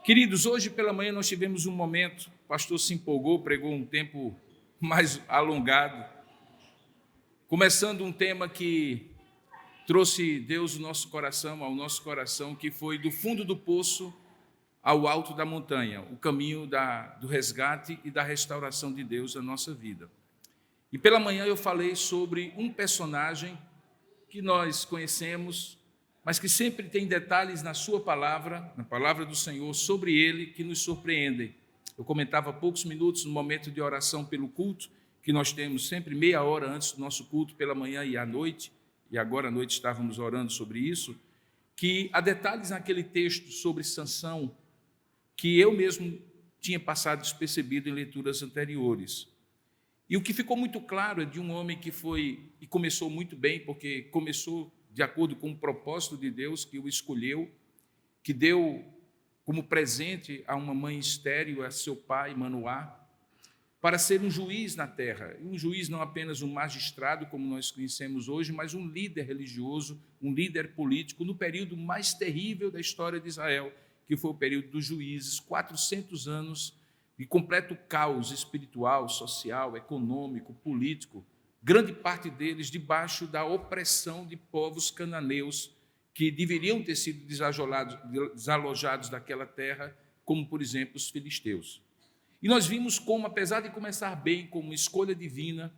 Queridos, hoje pela manhã nós tivemos um momento, o pastor se empolgou, pregou um tempo mais alongado, começando um tema que trouxe Deus ao nosso coração, que foi do fundo do poço ao alto da montanha, o caminho do resgate e da restauração de Deus na nossa vida. E pela manhã eu falei sobre um personagem que nós conhecemos, mas que sempre tem detalhes na sua palavra, na palavra do Senhor, sobre ele, que nos surpreendem. Eu comentava há poucos minutos no momento de oração pelo culto, que nós temos sempre meia hora antes do nosso culto, pela manhã e à noite, e agora à noite estávamos orando sobre isso, que há detalhes naquele texto sobre Sansão, que eu mesmo tinha passado despercebido em leituras anteriores. E o que ficou muito claro é de um homem que foi, e começou muito bem, porque começou de acordo com o propósito de Deus que o escolheu, que deu como presente a uma mãe estéril, a seu pai, Manoá, para ser um juiz na terra. Um juiz não apenas um magistrado, como nós conhecemos hoje, mas um líder religioso, um líder político, no período mais terrível da história de Israel, que foi o período dos juízes, 400 anos de completo caos espiritual, social, econômico, político, grande parte deles debaixo da opressão de povos cananeus que deveriam ter sido desalojados daquela terra, como, por exemplo, os filisteus. E nós vimos como, apesar de começar bem, como escolha divina,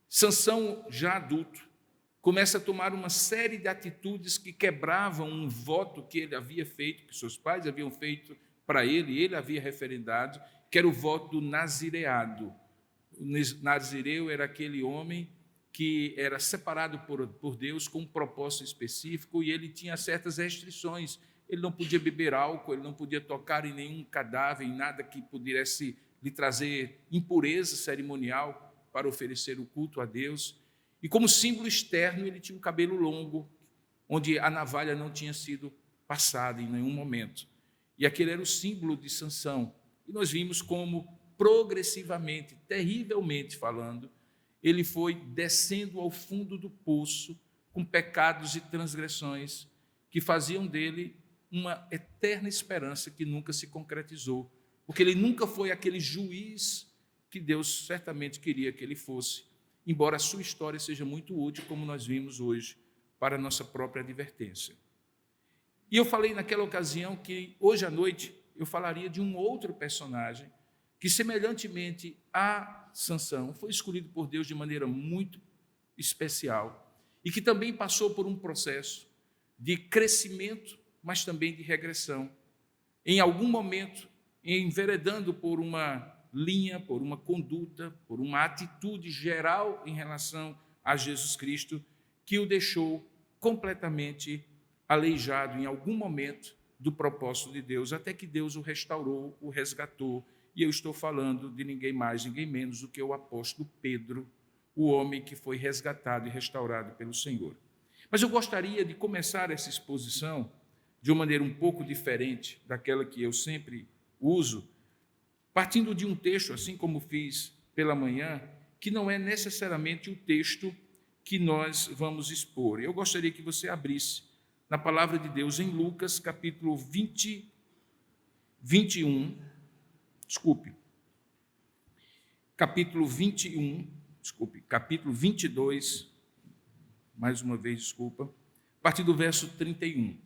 Sansão, já adulto, começa a tomar uma série de atitudes que quebravam um voto que ele havia feito, que seus pais haviam feito para ele, e ele havia referendado, que era o voto do nazireado. O nazireu era aquele homem que era separado por Deus com um propósito específico e ele tinha certas restrições. Ele não podia beber álcool, ele não podia tocar em nenhum cadáver, em nada que pudesse lhe trazer impureza cerimonial para oferecer o culto a Deus. E como símbolo externo, ele tinha um cabelo longo, onde a navalha não tinha sido passada em nenhum momento. E aquele era o símbolo de Sansão. E nós vimos como progressivamente, terrivelmente falando, ele foi descendo ao fundo do poço com pecados e transgressões que faziam dele uma eterna esperança que nunca se concretizou, porque ele nunca foi aquele juiz que Deus certamente queria que ele fosse, embora a sua história seja muito útil, como nós vimos hoje, para a nossa própria advertência. E eu falei naquela ocasião que hoje à noite eu falaria de um outro personagem que, semelhantemente a Sansão, foi escolhido por Deus de maneira muito especial e que também passou por um processo de crescimento, mas também de regressão. Em algum momento, enveredando por uma linha, por uma conduta, por uma atitude geral em relação a Jesus Cristo, que o deixou completamente aleijado em algum momento do propósito de Deus, até que Deus o restaurou, o resgatou. E eu estou falando de ninguém mais, ninguém menos do que o apóstolo Pedro, o homem que foi resgatado e restaurado pelo Senhor. Mas eu gostaria de começar essa exposição de uma maneira um pouco diferente daquela que eu sempre uso, partindo de um texto, assim como fiz pela manhã, que não é necessariamente o texto que nós vamos expor. Eu gostaria que você abrisse na palavra de Deus em Lucas, capítulo capítulo 22, mais uma vez, a partir do verso 31.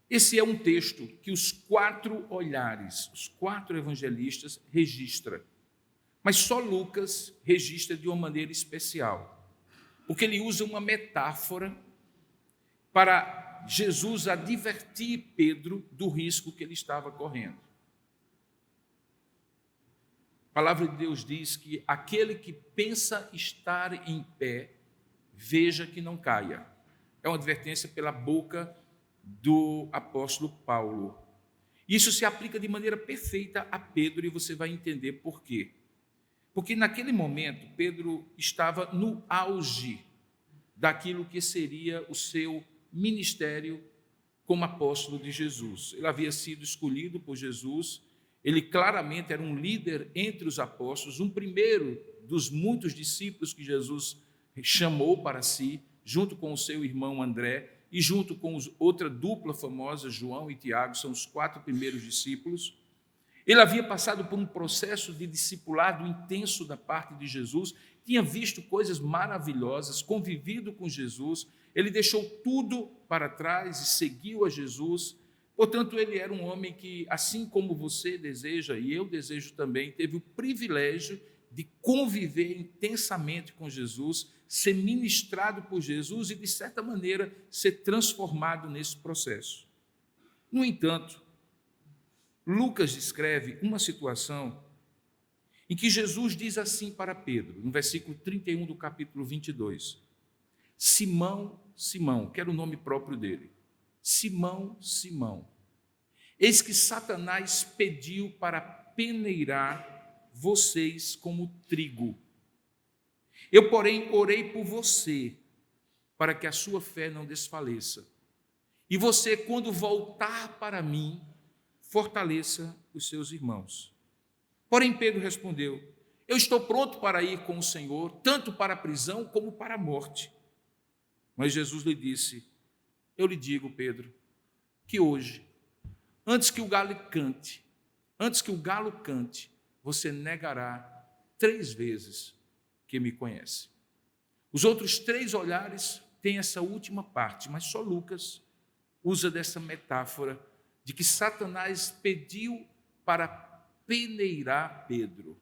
Esse é um texto que os quatro evangelistas registram, mas só Lucas registra de uma maneira especial, porque ele usa uma metáfora para Jesus advertir Pedro do risco que ele estava correndo. A palavra de Deus diz que aquele que pensa estar em pé, veja que não caia. É uma advertência pela boca do apóstolo Paulo. Isso se aplica de maneira perfeita a Pedro e você vai entender por quê. Porque naquele momento, Pedro estava no auge daquilo que seria o seu ministério como apóstolo de Jesus. Ele havia sido escolhido por Jesus. Ele claramente era um líder entre os apóstolos, um primeiro dos muitos discípulos que Jesus chamou para si, junto com o seu irmão André, e junto com outra dupla famosa, João e Tiago, são os 4 primeiros discípulos. Ele havia passado por um processo de discipulado intenso da parte de Jesus, tinha visto coisas maravilhosas, convivido com Jesus, ele deixou tudo para trás e seguiu a Jesus. Portanto, ele era um homem que, assim como você deseja, e eu desejo também, teve o privilégio de conviver intensamente com Jesus, ser ministrado por Jesus e, de certa maneira, ser transformado nesse processo. No entanto, Lucas descreve uma situação em que Jesus diz assim para Pedro, no versículo 31 do capítulo 22, Simão, Simão, que era o nome próprio dele, Simão, Simão, eis que Satanás pediu para peneirar vocês como trigo. Eu, porém, orei por você, para que a sua fé não desfaleça. E você, quando voltar para mim, fortaleça os seus irmãos. Porém, Pedro respondeu, eu estou pronto para ir com o Senhor, tanto para a prisão como para a morte. Mas Jesus lhe disse, eu lhe digo, Pedro, que hoje, antes que o galo cante, você negará 3 vezes que me conhece. Os outros 3 olhares têm essa última parte, mas só Lucas usa dessa metáfora de que Satanás pediu para peneirar Pedro.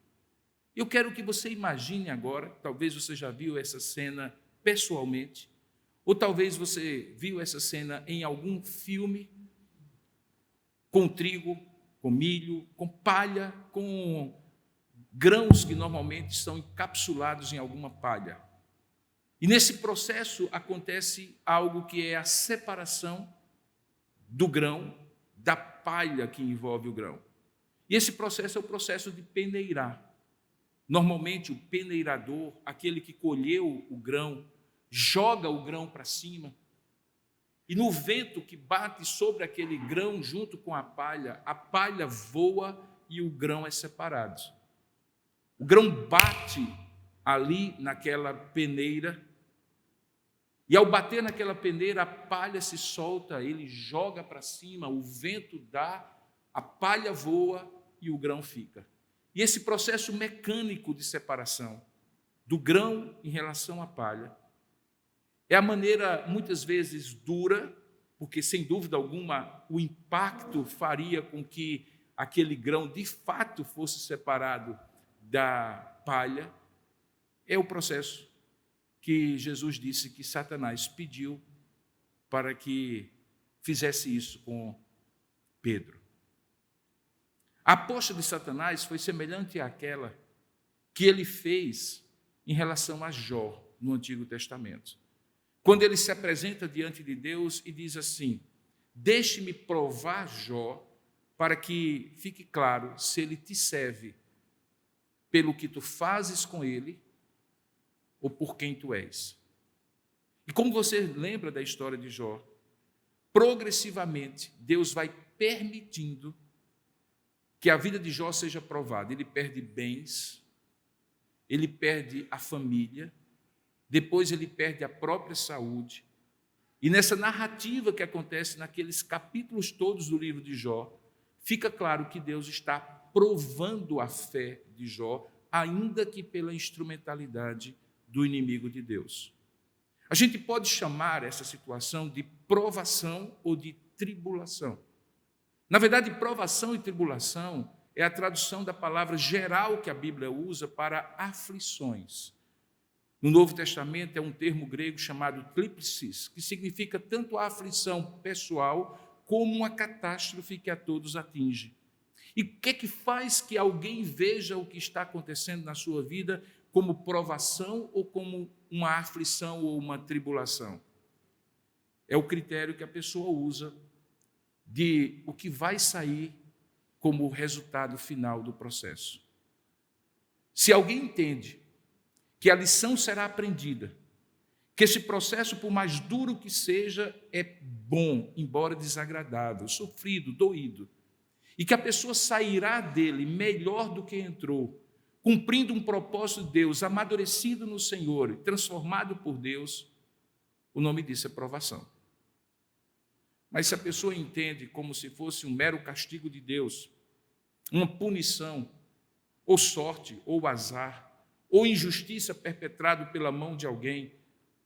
Eu quero que você imagine agora, talvez você já viu essa cena pessoalmente, ou talvez você viu essa cena em algum filme, com trigo, com milho, com palha, com grãos que normalmente estão encapsulados em alguma palha. E nesse processo acontece algo que é a separação do grão da palha que envolve o grão. E esse processo é o processo de peneirar. Normalmente o peneirador, aquele que colheu o grão, joga o grão para cima, e no vento que bate sobre aquele grão junto com a palha voa e o grão é separado. O grão bate ali naquela peneira, e ao bater naquela peneira, a palha se solta, ele joga para cima, o vento dá, a palha voa e o grão fica. E esse processo mecânico de separação do grão em relação à palha é a maneira, muitas vezes, dura, porque, sem dúvida alguma, o impacto faria com que aquele grão, de fato, fosse separado da palha. É o processo que Jesus disse que Satanás pediu para que fizesse isso com Pedro. A aposta de Satanás foi semelhante àquela que ele fez em relação a Jó, no Antigo Testamento. Quando ele se apresenta diante de Deus e diz assim, deixe-me provar Jó, para que fique claro se ele te serve pelo que tu fazes com ele ou por quem tu és. E como você lembra da história de Jó, progressivamente Deus vai permitindo que a vida de Jó seja provada. Ele perde bens, ele perde a família, depois ele perde a própria saúde. E nessa narrativa que acontece naqueles capítulos todos do livro de Jó, fica claro que Deus está provando a fé de Jó, ainda que pela instrumentalidade do inimigo de Deus. A gente pode chamar essa situação de provação ou de tribulação. Na verdade, provação e tribulação é a tradução da palavra geral que a Bíblia usa para aflições. No Novo Testamento é um termo grego chamado thlipsis, que significa tanto a aflição pessoal como uma catástrofe que a todos atinge. E o que é que faz que alguém veja o que está acontecendo na sua vida como provação ou como uma aflição ou uma tribulação? É o critério que a pessoa usa de o que vai sair como resultado final do processo. Se alguém entende que a lição será aprendida, que esse processo, por mais duro que seja, é bom, embora desagradável, sofrido, doído, e que a pessoa sairá dele melhor do que entrou, cumprindo um propósito de Deus, amadurecido no Senhor, transformado por Deus, o nome disso é provação. Mas se a pessoa entende como se fosse um mero castigo de Deus, uma punição, ou sorte, ou azar, ou injustiça perpetrada pela mão de alguém,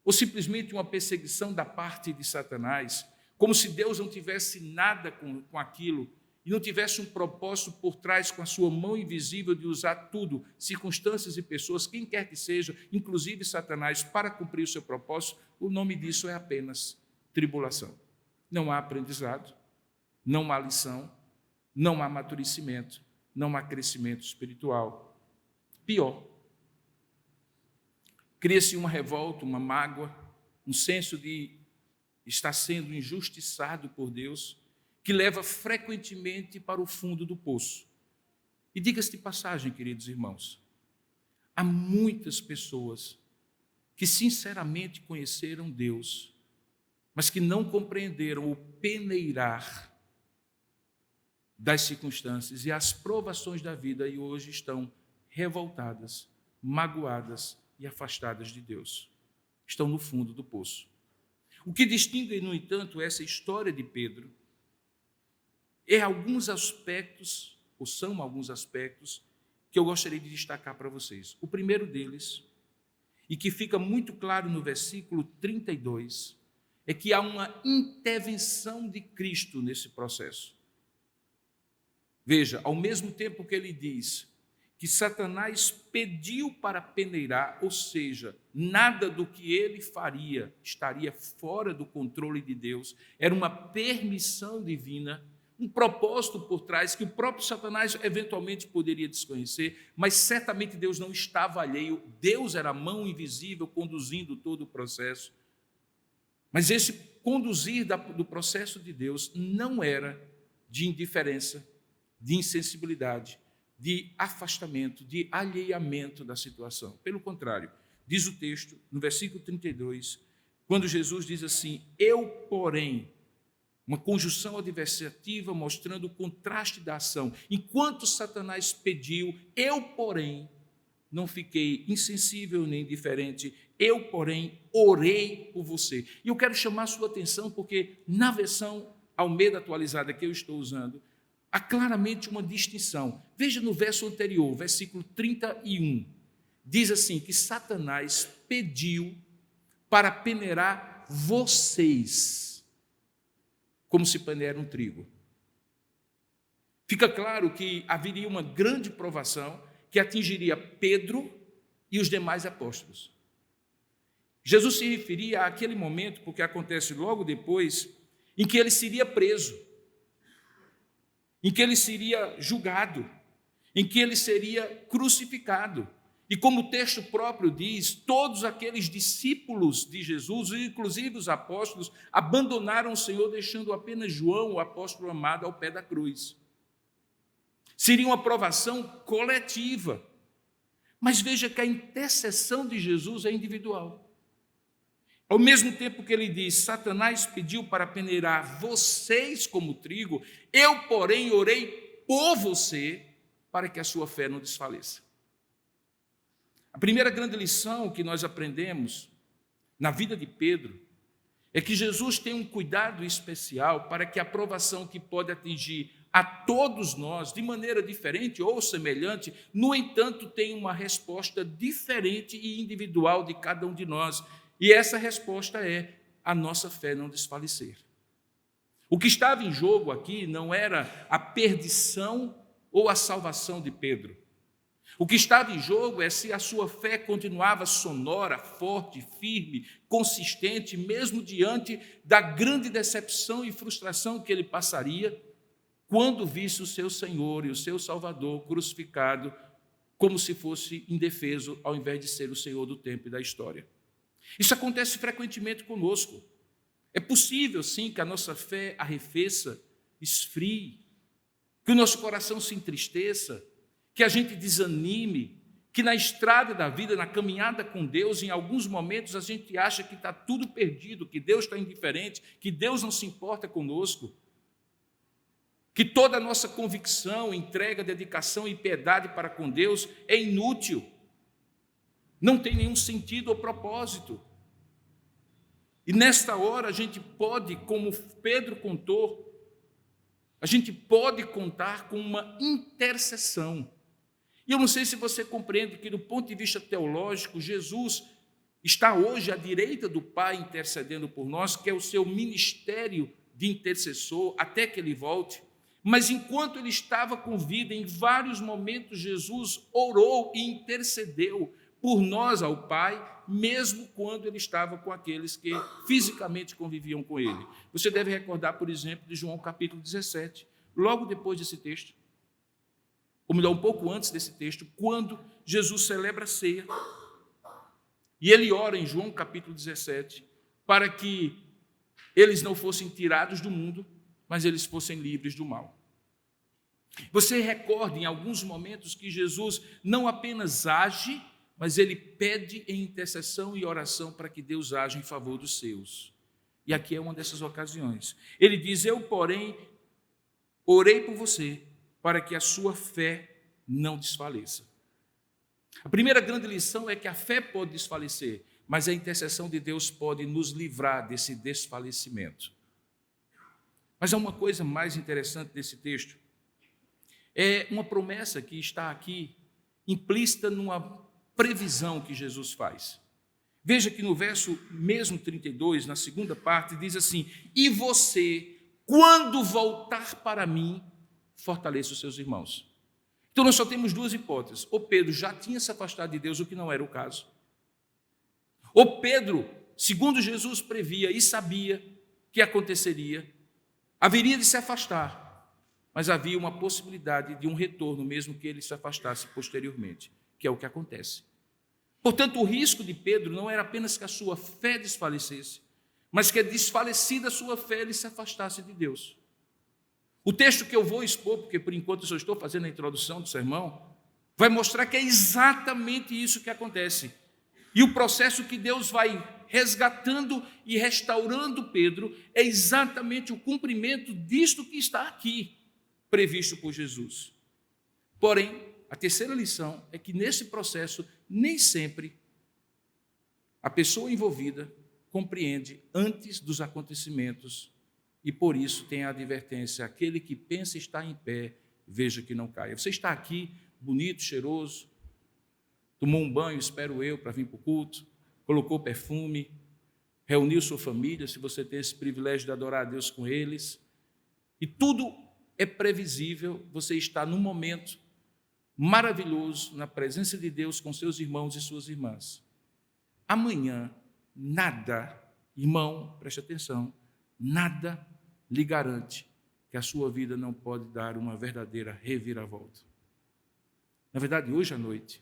ou simplesmente uma perseguição da parte de Satanás, como se Deus não tivesse nada com aquilo e não tivesse um propósito por trás com a sua mão invisível de usar tudo, circunstâncias e pessoas, quem quer que seja, inclusive Satanás, para cumprir o seu propósito, o nome disso é apenas tribulação. Não há aprendizado, não há lição, não há amadurecimento, não há crescimento espiritual. Pior, cria-se uma revolta, uma mágoa, um senso de estar sendo injustiçado por Deus, que leva frequentemente para o fundo do poço. E diga-se de passagem, queridos irmãos, há muitas pessoas que sinceramente conheceram Deus, mas que não compreenderam o peneirar das circunstâncias e as provações da vida e hoje estão revoltadas, magoadas e afastadas de Deus. Estão no fundo do poço. O que distingue, no entanto, essa história de Pedro é alguns aspectos, ou são alguns aspectos, que eu gostaria de destacar para vocês. O primeiro deles, e que fica muito claro no versículo 32, é que há uma intervenção de Cristo nesse processo. Veja, ao mesmo tempo que ele diz que Satanás pediu para peneirar, ou seja, nada do que ele faria estaria fora do controle de Deus, era uma permissão divina, um propósito por trás que o próprio Satanás eventualmente poderia desconhecer, mas certamente Deus não estava alheio, Deus era a mão invisível conduzindo todo o processo. Mas esse conduzir do processo de Deus não era de indiferença, de insensibilidade, de afastamento, de alheamento da situação. Pelo contrário, diz o texto, no versículo 32, quando Jesus diz assim, eu, porém, uma conjunção adversativa mostrando o contraste da ação. Enquanto Satanás pediu, eu, porém, não fiquei insensível nem indiferente, eu, porém, orei por você. E eu quero chamar a sua atenção porque na versão Almeida atualizada que eu estou usando, há claramente uma distinção. Veja no verso anterior, versículo 31, diz assim, que Satanás pediu para peneirar vocês, como se peneira um trigo. Fica claro que haveria uma grande provação que atingiria Pedro e os demais apóstolos. Jesus se referia àquele momento, porque acontece logo depois, em que ele seria preso, em que ele seria julgado, em que ele seria crucificado. E como o texto próprio diz, todos aqueles discípulos de Jesus, inclusive os apóstolos, abandonaram o Senhor, deixando apenas João, o apóstolo amado, ao pé da cruz. Seria uma provação coletiva. Mas veja que a intercessão de Jesus é individual. Ao mesmo tempo que ele diz, Satanás pediu para peneirar vocês como trigo, eu, porém, orei por você para que a sua fé não desfaleça. A primeira grande lição que nós aprendemos na vida de Pedro é que Jesus tem um cuidado especial para que a provação que pode atingir a todos nós, de maneira diferente ou semelhante, no entanto, tem uma resposta diferente e individual de cada um de nós. E essa resposta é a nossa fé não desfalecer. O que estava em jogo aqui não era a perdição ou a salvação de Pedro. O que estava em jogo é se a sua fé continuava sonora, forte, firme, consistente, mesmo diante da grande decepção e frustração que ele passaria quando visse o seu Senhor e o seu Salvador crucificado como se fosse indefeso, ao invés de ser o Senhor do tempo e da história. Isso acontece frequentemente conosco. É possível, sim, que a nossa fé arrefeça, esfrie, que o nosso coração se entristeça, que a gente desanime, que na estrada da vida, na caminhada com Deus, em alguns momentos a gente acha que está tudo perdido, que Deus está indiferente, que Deus não se importa conosco, que toda a nossa convicção, entrega, dedicação e piedade para com Deus é inútil, não tem nenhum sentido ou propósito. E nesta hora a gente pode, como Pedro contou, a gente pode contar com uma intercessão. E eu não sei se você compreende que, do ponto de vista teológico, Jesus está hoje à direita do Pai intercedendo por nós, que é o seu ministério de intercessor, até que ele volte. Mas enquanto ele estava com vida, em vários momentos Jesus orou e intercedeu por nós ao Pai, mesmo quando ele estava com aqueles que fisicamente conviviam com ele. Você deve recordar, por exemplo, de João capítulo 17, logo depois desse texto, ou melhor, um pouco antes desse texto, quando Jesus celebra a ceia, e ele ora em João capítulo 17, para que eles não fossem tirados do mundo, mas eles fossem livres do mal. Você recorda em alguns momentos que Jesus não apenas age, mas ele pede em intercessão e oração para que Deus aja em favor dos seus. E aqui é uma dessas ocasiões. Ele diz: eu, porém, orei por você, para que a sua fé não desfaleça. A primeira grande lição é que a fé pode desfalecer, mas a intercessão de Deus pode nos livrar desse desfalecimento. Mas há uma coisa mais interessante desse texto. É uma promessa que está aqui implícita numa previsão que Jesus faz. Veja que no verso mesmo 32, na segunda parte, diz assim: e você, quando voltar para mim, fortaleça os seus irmãos. Então nós só temos duas hipóteses. Ou Pedro já tinha se afastado de Deus, o que não era o caso. Ou Pedro, segundo Jesus previa e sabia que aconteceria, haveria de se afastar, mas havia uma possibilidade de um retorno, mesmo que ele se afastasse posteriormente, que é o que acontece. Portanto, o risco de Pedro não era apenas que a sua fé desfalecesse, mas que, desfalecida a sua fé, ele se afastasse de Deus. O texto que eu vou expor, porque por enquanto eu só estou fazendo a introdução do sermão, vai mostrar que é exatamente isso que acontece. E o processo que Deus vai resgatando e restaurando Pedro é exatamente o cumprimento disto que está aqui, previsto por Jesus. Porém, a terceira lição é que nesse processo, nem sempre a pessoa envolvida compreende antes dos acontecimentos e por isso tem a advertência: aquele que pensa estar em pé, veja que não caia. Você está aqui, bonito, cheiroso, tomou um banho, espero eu, para vir para o culto, colocou perfume, reuniu sua família, se você tem esse privilégio de adorar a Deus com eles, e tudo é previsível, você está num momento maravilhoso, na presença de Deus, com seus irmãos e suas irmãs. Amanhã, nada, irmão, preste atenção, nada lhe garante que a sua vida não pode dar uma verdadeira reviravolta. Na verdade, hoje à noite,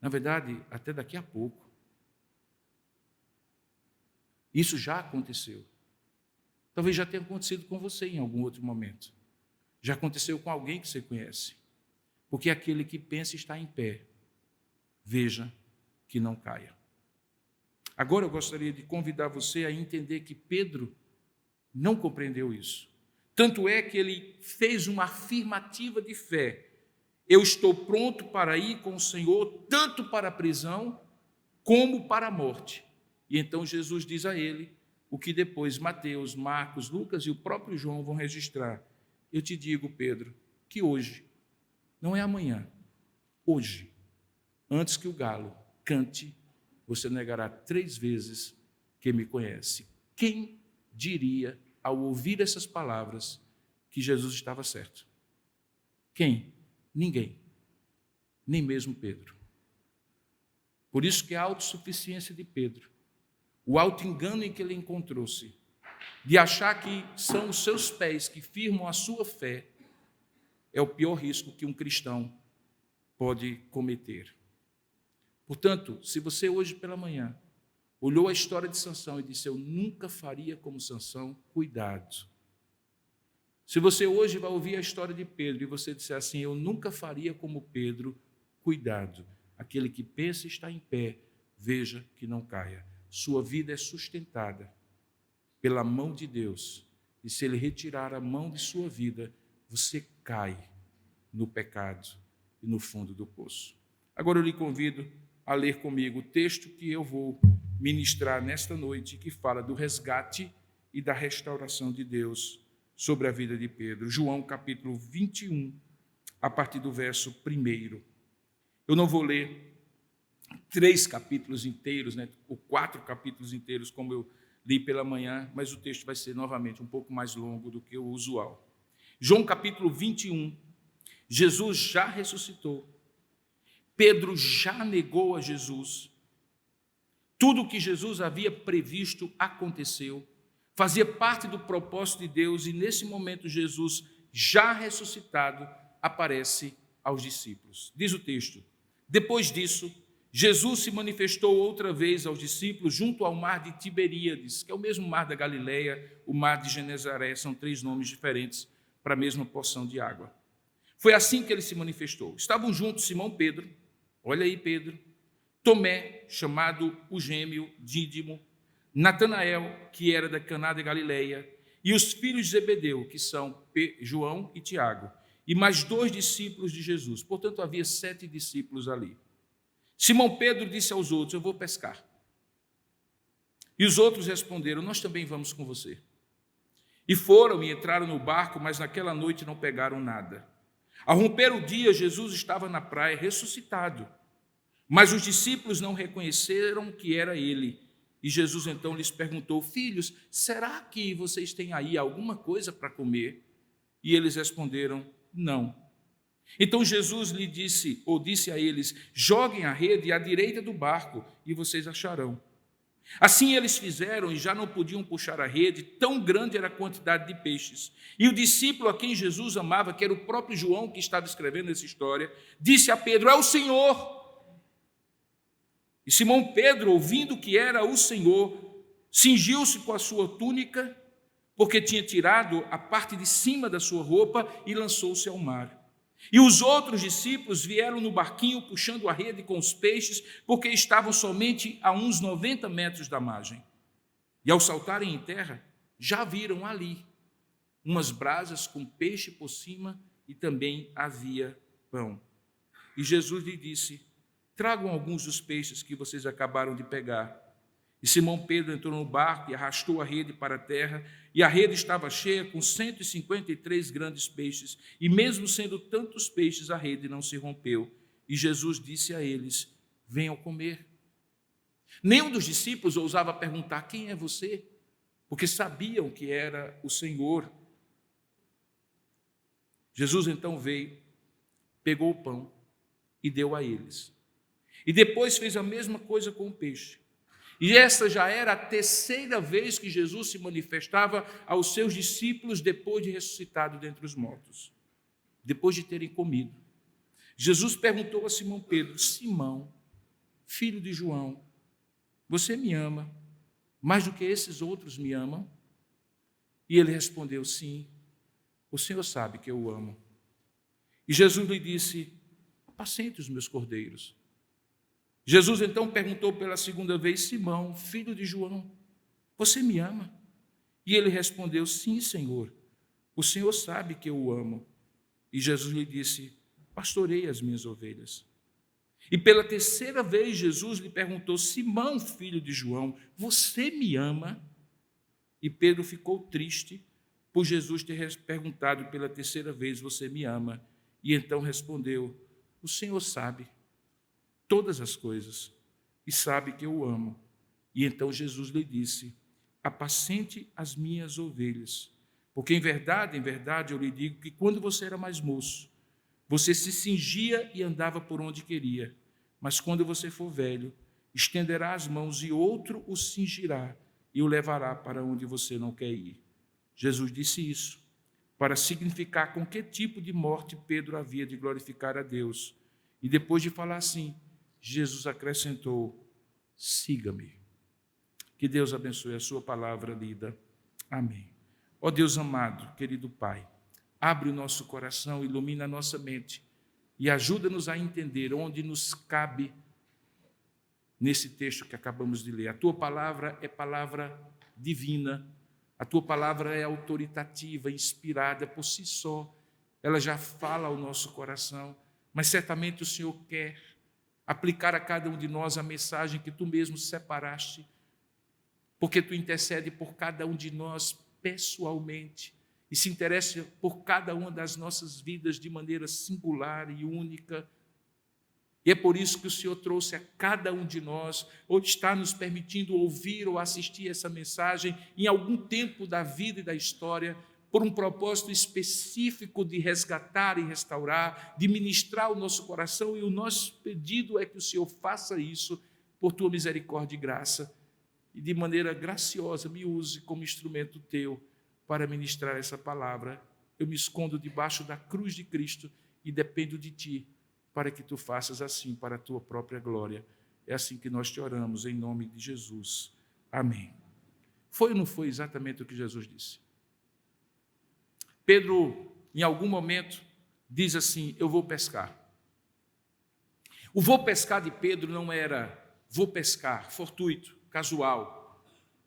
na verdade, até daqui a pouco, isso já aconteceu. Talvez já tenha acontecido com você em algum outro momento. Já aconteceu com alguém que você conhece. Porque aquele que pensa estar em pé, veja que não caia. Agora eu gostaria de convidar você a entender que Pedro não compreendeu isso. Tanto é que ele fez uma afirmativa de fé: eu estou pronto para ir com o Senhor, tanto para a prisão como para a morte. E então Jesus diz a ele o que depois Mateus, Marcos, Lucas e o próprio João vão registrar: eu te digo, Pedro, que hoje, não é amanhã, hoje, antes que o galo cante, você negará 3 vezes que me conhece. Quem diria, ao ouvir essas palavras, que Jesus estava certo? Quem? Ninguém. Nem mesmo Pedro. Por isso que a autossuficiência de Pedro, o auto-engano em que ele encontrou-se, de achar que são os seus pés que firmam a sua fé, é o pior risco que um cristão pode cometer. Portanto, se você hoje pela manhã olhou a história de Sansão e disse: eu nunca faria como Sansão, cuidado. Se você hoje vai ouvir a história de Pedro e você disser assim: eu nunca faria como Pedro, cuidado. Aquele que pensa está em pé, veja que não caia. Sua vida é sustentada pela mão de Deus. E se Ele retirar a mão de sua vida, você cai no pecado e no fundo do poço. Agora eu lhe convido a ler comigo o texto que eu vou ministrar nesta noite, que fala do resgate e da restauração de Deus sobre a vida de Pedro. João capítulo 21, a partir do verso 1. Eu não vou ler 3 capítulos inteiros, ou 4 capítulos inteiros, como eu li pela manhã, mas o texto vai ser novamente um pouco mais longo do que o usual. João capítulo 21, Jesus já ressuscitou, Pedro já negou a Jesus, tudo o que Jesus havia previsto aconteceu, fazia parte do propósito de Deus, e nesse momento Jesus, já ressuscitado, aparece aos discípulos. Diz o texto: depois disso, Jesus se manifestou outra vez aos discípulos junto ao mar de Tiberíades, que é o mesmo mar da Galileia, o mar de Genezaré, são 3 nomes diferentes para a mesma porção de água. Foi assim que ele se manifestou. Estavam juntos Simão Pedro, olha aí Pedro, Tomé, chamado o gêmeo, Dídimo, Natanael, que era da Caná da Galileia, e os filhos de Zebedeu, que são João e Tiago, e mais 2 discípulos de Jesus. Portanto, havia 7 discípulos ali. Simão Pedro disse aos outros: eu vou pescar. E os outros responderam: nós também vamos com você. E foram e entraram no barco, mas naquela noite não pegaram nada. Ao romper o dia, Jesus estava na praia ressuscitado, mas os discípulos não reconheceram que era ele. E Jesus então lhes perguntou: filhos, será que vocês têm aí alguma coisa para comer? E eles responderam: não. Então Jesus lhe disse a eles: joguem a rede à direita do barco e vocês acharão. Assim eles fizeram e já não podiam puxar a rede, tão grande era a quantidade de peixes. E o discípulo a quem Jesus amava, que era o próprio João que estava escrevendo essa história, disse a Pedro: é o Senhor. E Simão Pedro, ouvindo que era o Senhor, cingiu-se com a sua túnica, porque tinha tirado a parte de cima da sua roupa, e lançou-se ao mar. E os outros discípulos vieram no barquinho puxando a rede com os peixes, porque estavam somente a uns 90 metros da margem. E ao saltarem em terra, já viram ali umas brasas com peixe por cima, e também havia pão. E Jesus lhe disse: tragam alguns dos peixes que vocês acabaram de pegar. E Simão Pedro entrou no barco e arrastou a rede para a terra, e a rede estava cheia com 153 grandes peixes, e mesmo sendo tantos peixes, a rede não se rompeu. E Jesus disse a eles: venham comer. Nenhum dos discípulos ousava perguntar: quem é você? Porque sabiam que era o Senhor. Jesus então veio, pegou o pão e deu a eles. E depois fez a mesma coisa com o peixe. E essa já era a 3ª vez que Jesus se manifestava aos seus discípulos depois de ressuscitado dentre os mortos, depois de terem comido. Jesus perguntou a Simão Pedro: Simão, filho de João, você me ama mais do que esses outros me amam? E ele respondeu: sim, o Senhor sabe que eu o amo. E Jesus lhe disse: apacente os meus cordeiros. Jesus então perguntou pela 2ª vez: Simão, filho de João, você me ama? E ele respondeu: sim, Senhor, o Senhor sabe que eu o amo. E Jesus lhe disse: pastorei as minhas ovelhas. E pela 3ª vez Jesus lhe perguntou: Simão, filho de João, você me ama? E Pedro ficou triste por Jesus ter perguntado pela 3ª vez: você me ama? E então respondeu: o Senhor sabe todas as coisas, e sabe que eu o amo. E então Jesus lhe disse: apacente as minhas ovelhas, porque em verdade eu lhe digo que quando você era mais moço, você se cingia e andava por onde queria, mas quando você for velho, estenderá as mãos e outro o cingirá e o levará para onde você não quer ir. Jesus disse isso para significar com que tipo de morte Pedro havia de glorificar a Deus. E depois de falar assim, Jesus acrescentou: siga-me. Que Deus abençoe a sua palavra lida. Amém. Ó Deus amado, querido Pai, abre o nosso coração, ilumina a nossa mente e ajuda-nos a entender onde nos cabe nesse texto que acabamos de ler. A tua palavra é palavra divina, a tua palavra é autoritativa, inspirada por si só. Ela já fala ao nosso coração, mas certamente o Senhor quer aplicar a cada um de nós a mensagem que tu mesmo separaste porque tu intercede por cada um de nós pessoalmente e se interessa por cada uma das nossas vidas de maneira singular e única. E é por isso que o Senhor trouxe a cada um de nós, ou está nos permitindo ouvir ou assistir essa mensagem em algum tempo da vida e da história, por um propósito específico de resgatar e restaurar, de ministrar o nosso coração, e o nosso pedido é que o Senhor faça isso por tua misericórdia e graça, e de maneira graciosa me use como instrumento teu para ministrar essa palavra. Eu me escondo debaixo da cruz de Cristo e dependo de ti, para que tu faças assim para a tua própria glória. É assim que nós te oramos, em nome de Jesus. Amém. Foi ou não foi exatamente o que Jesus disse? Pedro, em algum momento, diz assim: eu vou pescar. O vou pescar de Pedro não era vou pescar, fortuito, casual.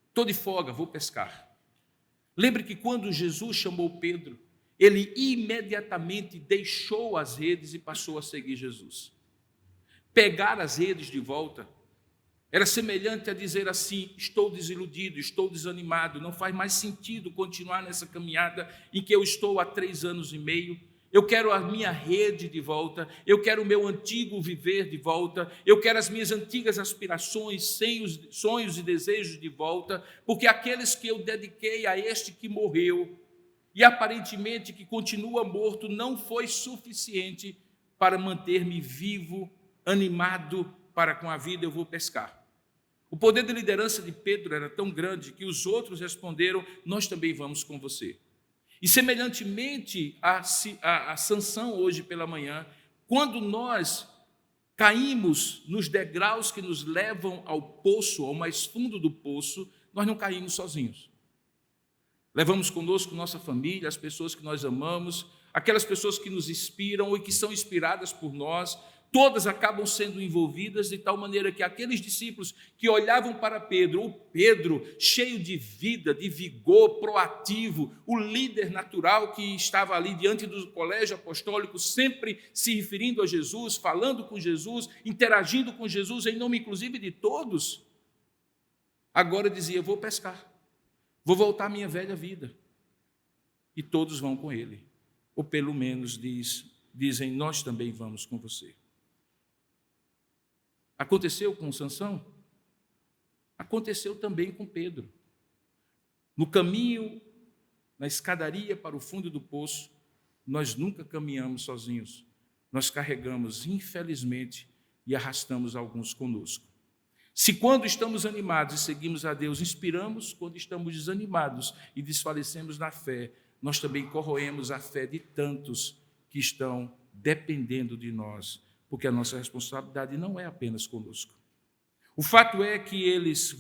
Estou de folga, vou pescar. Lembre que quando Jesus chamou Pedro, ele imediatamente deixou as redes e passou a seguir Jesus. Pegar as redes de volta era semelhante a dizer assim: estou desiludido, estou desanimado, não faz mais sentido continuar nessa caminhada em que eu estou há 3 anos e meio. Eu quero a minha rede de volta, eu quero o meu antigo viver de volta, eu quero as minhas antigas aspirações, sonhos e desejos de volta, porque aqueles que eu dediquei a este que morreu, e aparentemente que continua morto, não foi suficiente para manter-me vivo, animado para com a vida. Eu vou pescar. O poder de liderança de Pedro era tão grande que os outros responderam: nós também vamos com você. E semelhantemente a Sansão hoje pela manhã, quando nós caímos nos degraus que nos levam ao poço, ao mais fundo do poço, nós não caímos sozinhos. Levamos conosco nossa família, as pessoas que nós amamos, aquelas pessoas que nos inspiram e que são inspiradas por nós, todas acabam sendo envolvidas de tal maneira que aqueles discípulos que olhavam para Pedro, o Pedro cheio de vida, de vigor, proativo, o líder natural que estava ali diante do colégio apostólico, sempre se referindo a Jesus, falando com Jesus, interagindo com Jesus, em nome inclusive de todos, agora dizia: vou pescar. Vou voltar à minha velha vida. E todos vão com ele. Ou pelo menos dizem: nós também vamos com você. Aconteceu com Sansão? Aconteceu também com Pedro. No caminho, na escadaria para o fundo do poço, nós nunca caminhamos sozinhos. Nós carregamos, infelizmente, e arrastamos alguns conosco. Se quando estamos animados e seguimos a Deus, inspiramos, quando estamos desanimados e desfalecemos na fé, nós também corroemos a fé de tantos que estão dependendo de nós, porque a nossa responsabilidade não é apenas conosco. O fato é que eles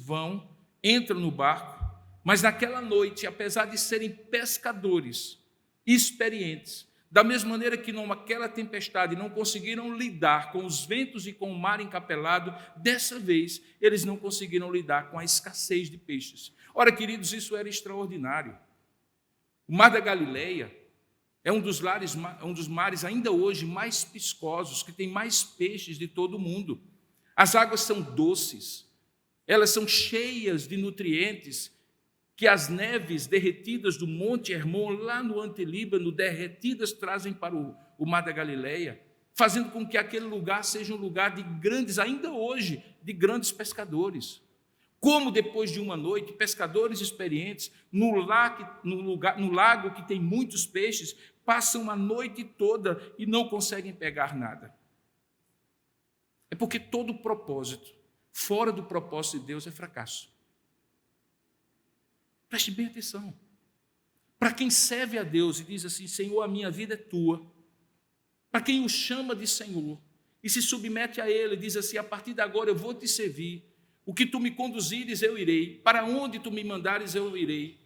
entram no barco, mas naquela noite, apesar de serem pescadores experientes, da mesma maneira que naquela tempestade não conseguiram lidar com os ventos e com o mar encapelado, dessa vez eles não conseguiram lidar com a escassez de peixes. Ora, queridos, isso era extraordinário. O Mar da Galileia é um dos mares ainda hoje mais piscosos, que tem mais peixes de todo o mundo. As águas são doces, elas são cheias de nutrientes, que as neves derretidas do Monte Hermon, lá no Antelíbano, derretidas, trazem para o Mar da Galileia, fazendo com que aquele lugar seja um lugar de grandes, ainda hoje, de grandes pescadores. Como depois de uma noite, pescadores experientes, no lago que tem muitos peixes, passam a noite toda e não conseguem pegar nada. É porque todo propósito, fora do propósito de Deus, é fracasso. Preste bem atenção. Para quem serve a Deus e diz assim: Senhor, a minha vida é tua. Para quem o chama de Senhor e se submete a Ele, diz assim: a partir de agora eu vou te servir. O que tu me conduzires, eu irei. Para onde tu me mandares, eu irei.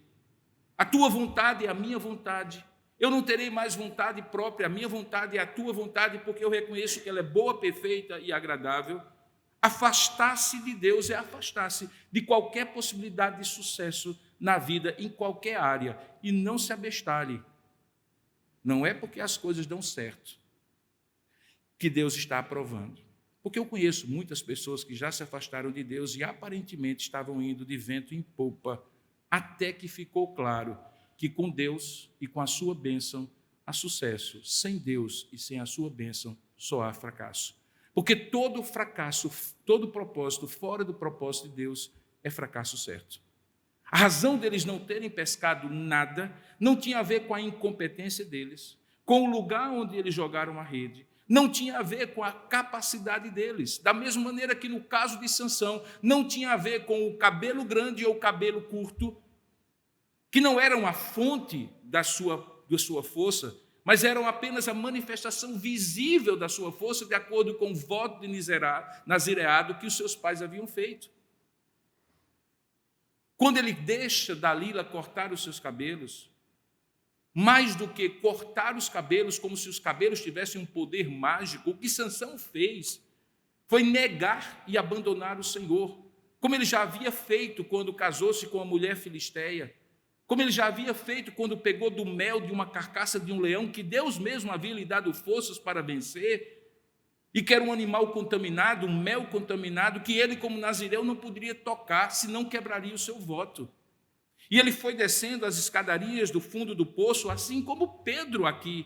A tua vontade é a minha vontade. Eu não terei mais vontade própria, a minha vontade é a tua vontade, porque eu reconheço que ela é boa, perfeita e agradável. Afastar-se de Deus é afastar-se de qualquer possibilidade de sucesso na vida, em qualquer área, e não se abestalhe. Não é porque as coisas dão certo que Deus está aprovando. Porque eu conheço muitas pessoas que já se afastaram de Deus e aparentemente estavam indo de vento em popa, até que ficou claro que com Deus e com a sua bênção há sucesso. Sem Deus e sem a sua bênção só há fracasso. Porque todo fracasso, todo propósito fora do propósito de Deus é fracasso certo. A razão deles não terem pescado nada não tinha a ver com a incompetência deles, com o lugar onde eles jogaram a rede, não tinha a ver com a capacidade deles. Da mesma maneira que no caso de Sansão, não tinha a ver com o cabelo grande ou o cabelo curto, que não eram a fonte da sua força, mas eram apenas a manifestação visível da sua força, de acordo com o voto de nazireado que os seus pais haviam feito. Quando ele deixa Dalila cortar os seus cabelos, mais do que cortar os cabelos como se os cabelos tivessem um poder mágico, o que Sansão fez foi negar e abandonar o Senhor, como ele já havia feito quando casou-se com a mulher filisteia, como ele já havia feito quando pegou do mel de uma carcaça de um leão que Deus mesmo havia lhe dado forças para vencer, e que era um animal contaminado, um mel contaminado, que ele, como nazireu, não poderia tocar, senão quebraria o seu voto. E ele foi descendo as escadarias do fundo do poço, assim como Pedro aqui,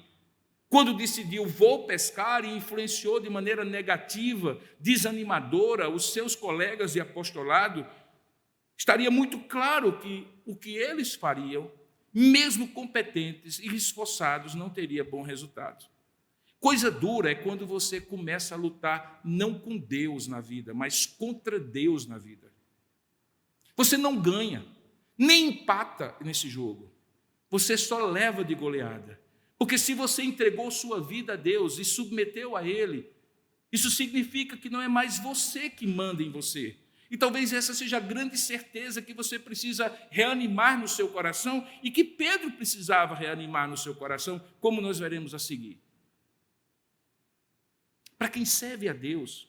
quando decidiu, vou pescar, e influenciou de maneira negativa, desanimadora, os seus colegas de apostolado, estaria muito claro que o que eles fariam, mesmo competentes e esforçados, não teria bom resultado. Coisa dura é quando você começa a lutar não com Deus na vida, mas contra Deus na vida. Você não ganha, nem empata nesse jogo. Você só leva de goleada. Porque se você entregou sua vida a Deus e submeteu a Ele, isso significa que não é mais você que manda em você. E talvez essa seja a grande certeza que você precisa reanimar no seu coração e que Pedro precisava reanimar no seu coração, como nós veremos a seguir. Para quem serve a Deus,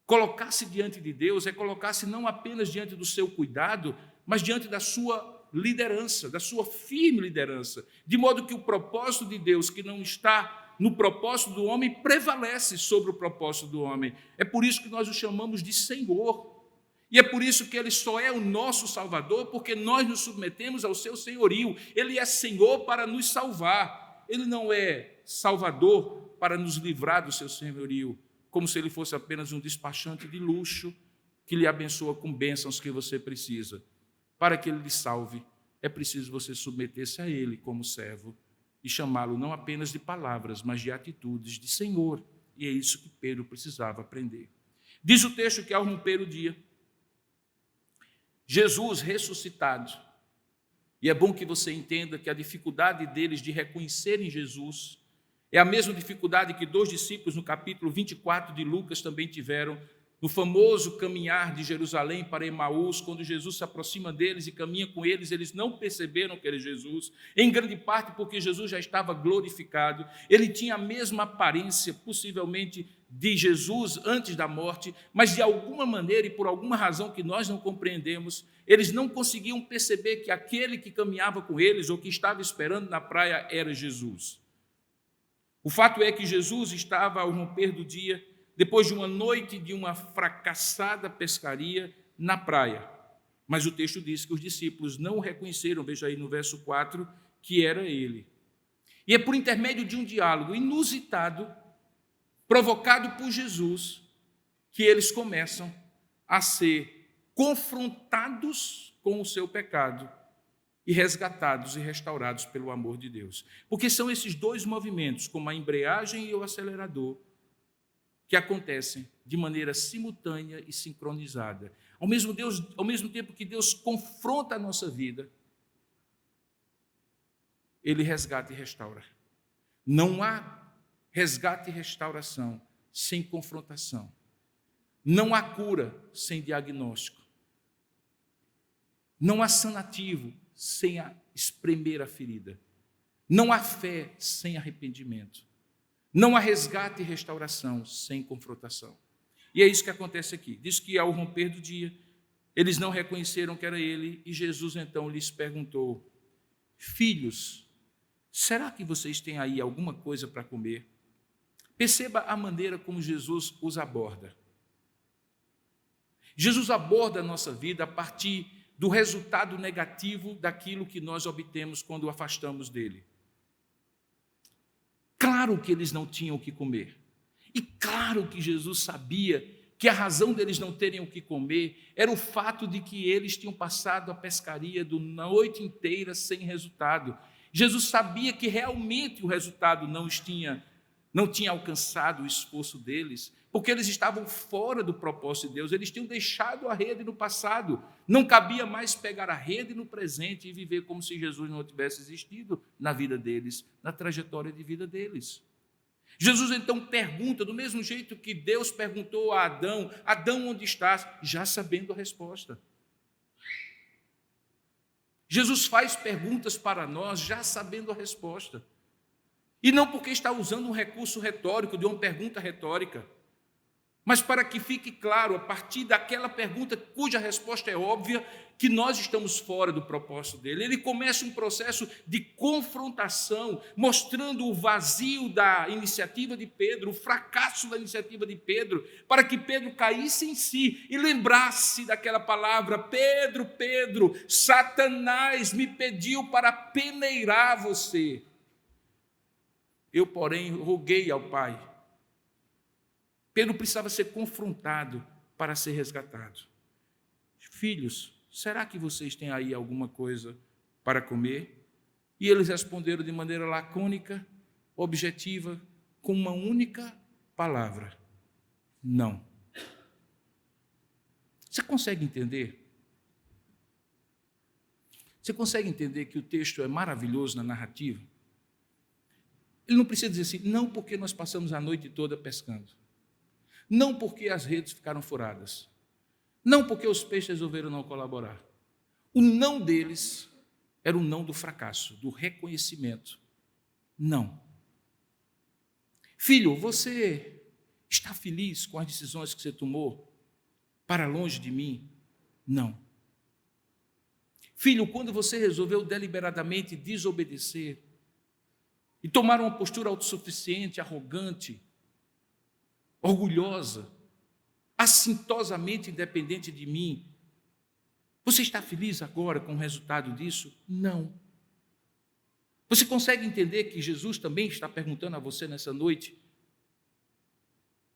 colocar-se diante de Deus é colocar-se não apenas diante do seu cuidado, mas diante da sua liderança, da sua firme liderança, de modo que o propósito de Deus, que não está no propósito do homem, prevalece sobre o propósito do homem. É por isso que nós o chamamos de Senhor. E é por isso que Ele só é o nosso Salvador, porque nós nos submetemos ao seu senhorio. Ele é Senhor para nos salvar. Ele não é Salvador para nos livrar do seu senhorio, como se Ele fosse apenas um despachante de luxo que lhe abençoa com bênçãos que você precisa. Para que Ele lhe salve, é preciso você submeter-se a Ele como servo e chamá-lo não apenas de palavras, mas de atitudes de Senhor. E é isso que Pedro precisava aprender. Diz o texto que ao romper o dia, Jesus ressuscitado, e é bom que você entenda que a dificuldade deles de reconhecerem Jesus é a mesma dificuldade que 2 discípulos no capítulo 24 de Lucas também tiveram, no famoso caminhar de Jerusalém para Emaús, quando Jesus se aproxima deles e caminha com eles, eles não perceberam que era Jesus, em grande parte porque Jesus já estava glorificado, ele tinha a mesma aparência, possivelmente, de Jesus antes da morte, mas de alguma maneira e por alguma razão que nós não compreendemos, eles não conseguiam perceber que aquele que caminhava com eles ou que estava esperando na praia era Jesus. O fato é que Jesus estava ao romper do dia, depois de uma noite de uma fracassada pescaria na praia. Mas o texto diz que os discípulos não o reconheceram, veja aí no verso 4, que era ele. E é por intermédio de um diálogo inusitado, provocado por Jesus, que eles começam a ser confrontados com o seu pecado e resgatados e restaurados pelo amor de Deus. Porque são esses dois movimentos, como a embreagem e o acelerador, que acontecem de maneira simultânea e sincronizada. Ao mesmo tempo que Deus confronta a nossa vida, Ele resgata e restaura. Não há resgate e restauração sem confrontação. Não há cura sem diagnóstico. Não há sanativo sem espremer a ferida. Não há fé sem arrependimento. Não há resgate e restauração sem confrontação. E é isso que acontece aqui. Diz que ao romper do dia, eles não reconheceram que era ele, e Jesus então lhes perguntou: filhos, será que vocês têm aí alguma coisa para comer? Perceba a maneira como Jesus os aborda. Jesus aborda a nossa vida a partir do resultado negativo daquilo que nós obtemos quando o afastamos dele. Claro que eles não tinham o que comer. E claro que Jesus sabia que a razão deles não terem o que comer era o fato de que eles tinham passado a pescaria da noite inteira sem resultado. Jesus sabia que realmente o resultado não tinha alcançado o esforço deles, porque eles estavam fora do propósito de Deus, eles tinham deixado a rede no passado, não cabia mais pegar a rede no presente e viver como se Jesus não tivesse existido na vida deles, na trajetória de vida deles. Jesus então pergunta, do mesmo jeito que Deus perguntou a Adão: Adão, onde estás? Já sabendo a resposta. Jesus faz perguntas para nós já sabendo a resposta. E não porque está usando um recurso retórico, de uma pergunta retórica, mas para que fique claro, a partir daquela pergunta cuja resposta é óbvia, que nós estamos fora do propósito dele. Ele começa um processo de confrontação, mostrando o vazio da iniciativa de Pedro, o fracasso da iniciativa de Pedro, para que Pedro caísse em si e lembrasse daquela palavra: Pedro, Pedro, Satanás me pediu para peneirar você. Eu, porém, roguei ao Pai. Pedro precisava ser confrontado para ser resgatado. Filhos, será que vocês têm aí alguma coisa para comer? E eles responderam de maneira lacônica, objetiva, com uma única palavra: não. Você consegue entender? Você consegue entender que o texto é maravilhoso na narrativa? Ele não precisa dizer assim: não porque nós passamos a noite toda pescando, não porque as redes ficaram furadas, não porque os peixes resolveram não colaborar. O não deles era o não do fracasso, do reconhecimento. Não. Filho, você está feliz com as decisões que você tomou para longe de mim? Não. Filho, quando você resolveu deliberadamente desobedecer e tomar uma postura autossuficiente, arrogante, orgulhosa, assintosamente independente de mim, você está feliz agora com o resultado disso? Não. Você consegue entender que Jesus também está perguntando a você nessa noite,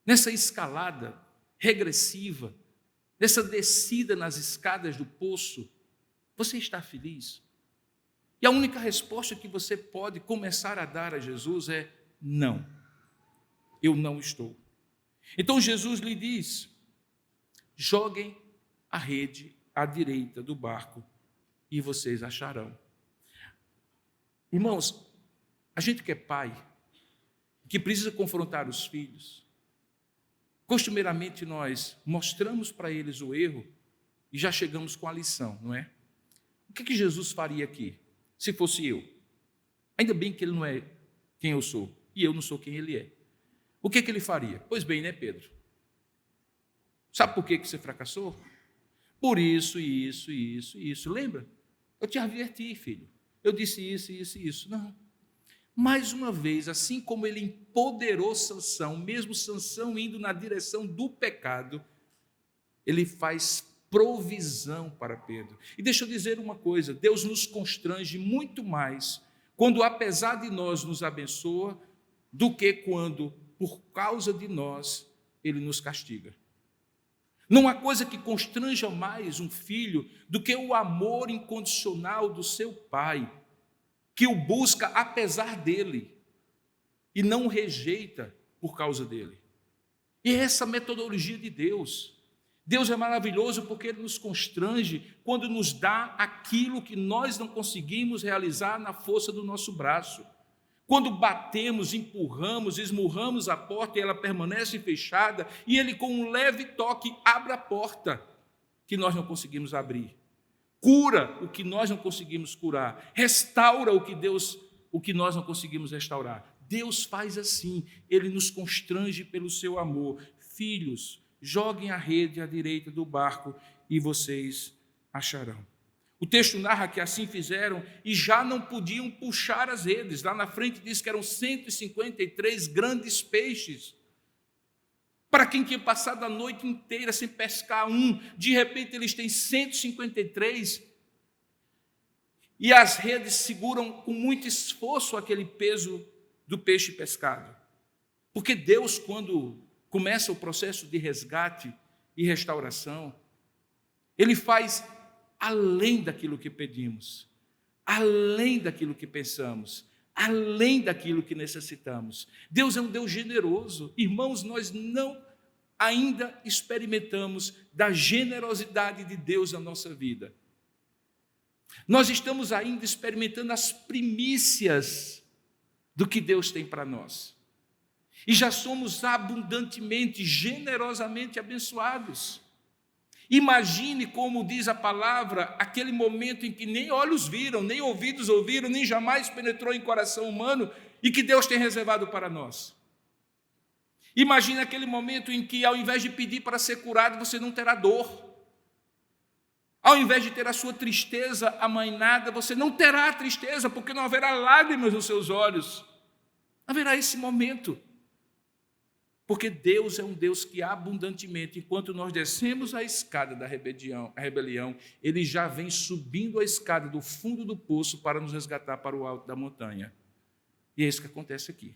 nessa escalada regressiva, nessa descida nas escadas do poço, você está feliz? E a única resposta que você pode começar a dar a Jesus é: não, eu não estou. Então Jesus lhe diz: joguem a rede à direita do barco e vocês acharão. Irmãos, a gente que é pai, que precisa confrontar os filhos, costumeiramente nós mostramos para eles o erro e já chegamos com a lição, não é? O que Jesus faria aqui, se fosse eu? Ainda bem que ele não é quem eu sou e eu não sou quem ele é. O que ele faria? Pois bem, né, Pedro? Sabe por que você fracassou? Por isso, isso, isso, isso. Lembra? Eu te adverti, filho. Eu disse isso, isso e isso. Não. Mais uma vez, assim como ele empoderou Sansão, mesmo Sansão indo na direção do pecado, ele faz provisão para Pedro. E deixa eu dizer uma coisa: Deus nos constrange muito mais quando, apesar de nós, nos abençoa, do que quando, por causa de nós, ele nos castiga. Não há coisa que constranja mais um filho do que o amor incondicional do seu pai, que o busca apesar dele e não o rejeita por causa dele. E é essa metodologia de Deus. Deus é maravilhoso porque ele nos constrange quando nos dá aquilo que nós não conseguimos realizar na força do nosso braço. Quando batemos, empurramos, esmurramos a porta e ela permanece fechada, e ele com um leve toque abre a porta que nós não conseguimos abrir. Cura o que nós não conseguimos curar. Restaura o que nós não conseguimos restaurar. Deus faz assim, ele nos constrange pelo seu amor. Filhos, joguem a rede à direita do barco e vocês acharão. O texto narra que assim fizeram e já não podiam puxar as redes. Lá na frente diz que eram 153 grandes peixes. Para quem tinha passado a noite inteira sem pescar um, de repente eles têm 153 e as redes seguram com muito esforço aquele peso do peixe pescado. Porque Deus, quando começa o processo de resgate e restauração, Ele faz além daquilo que pedimos, além daquilo que pensamos, além daquilo que necessitamos. Deus é um Deus generoso. Irmãos, nós não ainda experimentamos da generosidade de Deus na nossa vida. Nós estamos ainda experimentando as primícias do que Deus tem para nós. E já somos abundantemente, generosamente abençoados. Imagine como diz a palavra, aquele momento em que nem olhos viram, nem ouvidos ouviram, nem jamais penetrou em coração humano e que Deus tem reservado para nós. Imagine aquele momento em que, ao invés de pedir para ser curado, você não terá dor. Ao invés de ter a sua tristeza amainada, você não terá tristeza, porque não haverá lágrimas nos seus olhos. Haverá esse momento. Porque Deus é um Deus que abundantemente, enquanto nós descemos a escada da rebelião, Ele já vem subindo a escada do fundo do poço para nos resgatar para o alto da montanha. E é isso que acontece aqui.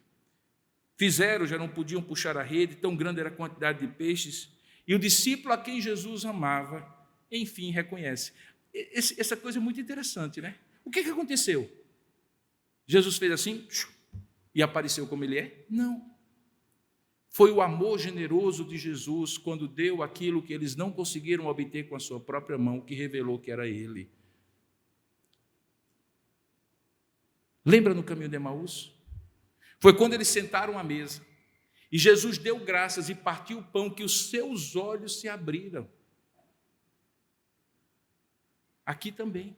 Fizeram, já não podiam puxar a rede, tão grande era a quantidade de peixes, e o discípulo a quem Jesus amava, enfim, reconhece. Essa coisa é muito interessante, né? O que aconteceu? Jesus fez assim e apareceu como Ele é? Não. Foi o amor generoso de Jesus quando deu aquilo que eles não conseguiram obter com a sua própria mão, que revelou que era Ele. Lembra no caminho de Emaús? Foi quando eles sentaram à mesa e Jesus deu graças e partiu o pão que os seus olhos se abriram. Aqui também.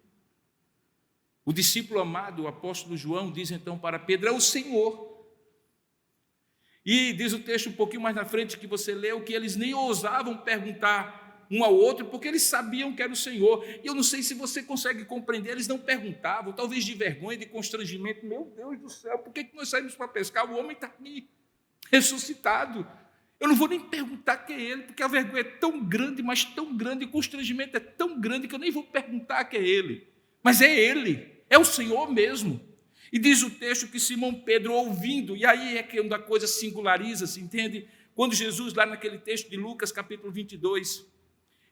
O discípulo amado, o apóstolo João, diz então para Pedro, é o Senhor. E diz o texto um pouquinho mais na frente que você leu, que eles nem ousavam perguntar um ao outro, porque eles sabiam que era o Senhor. E eu não sei se você consegue compreender, eles não perguntavam, talvez de vergonha, de constrangimento. Meu Deus do céu, por que nós saímos para pescar? O homem está aqui, ressuscitado. Eu não vou nem perguntar quem é ele, porque a vergonha é tão grande, mas tão grande, e o constrangimento é tão grande, que eu nem vou perguntar quem é ele. Mas é ele, é o Senhor mesmo. E diz o texto que Simão Pedro, ouvindo, e aí é que a coisa singulariza-se, entende? Quando Jesus, lá naquele texto de Lucas, capítulo 22,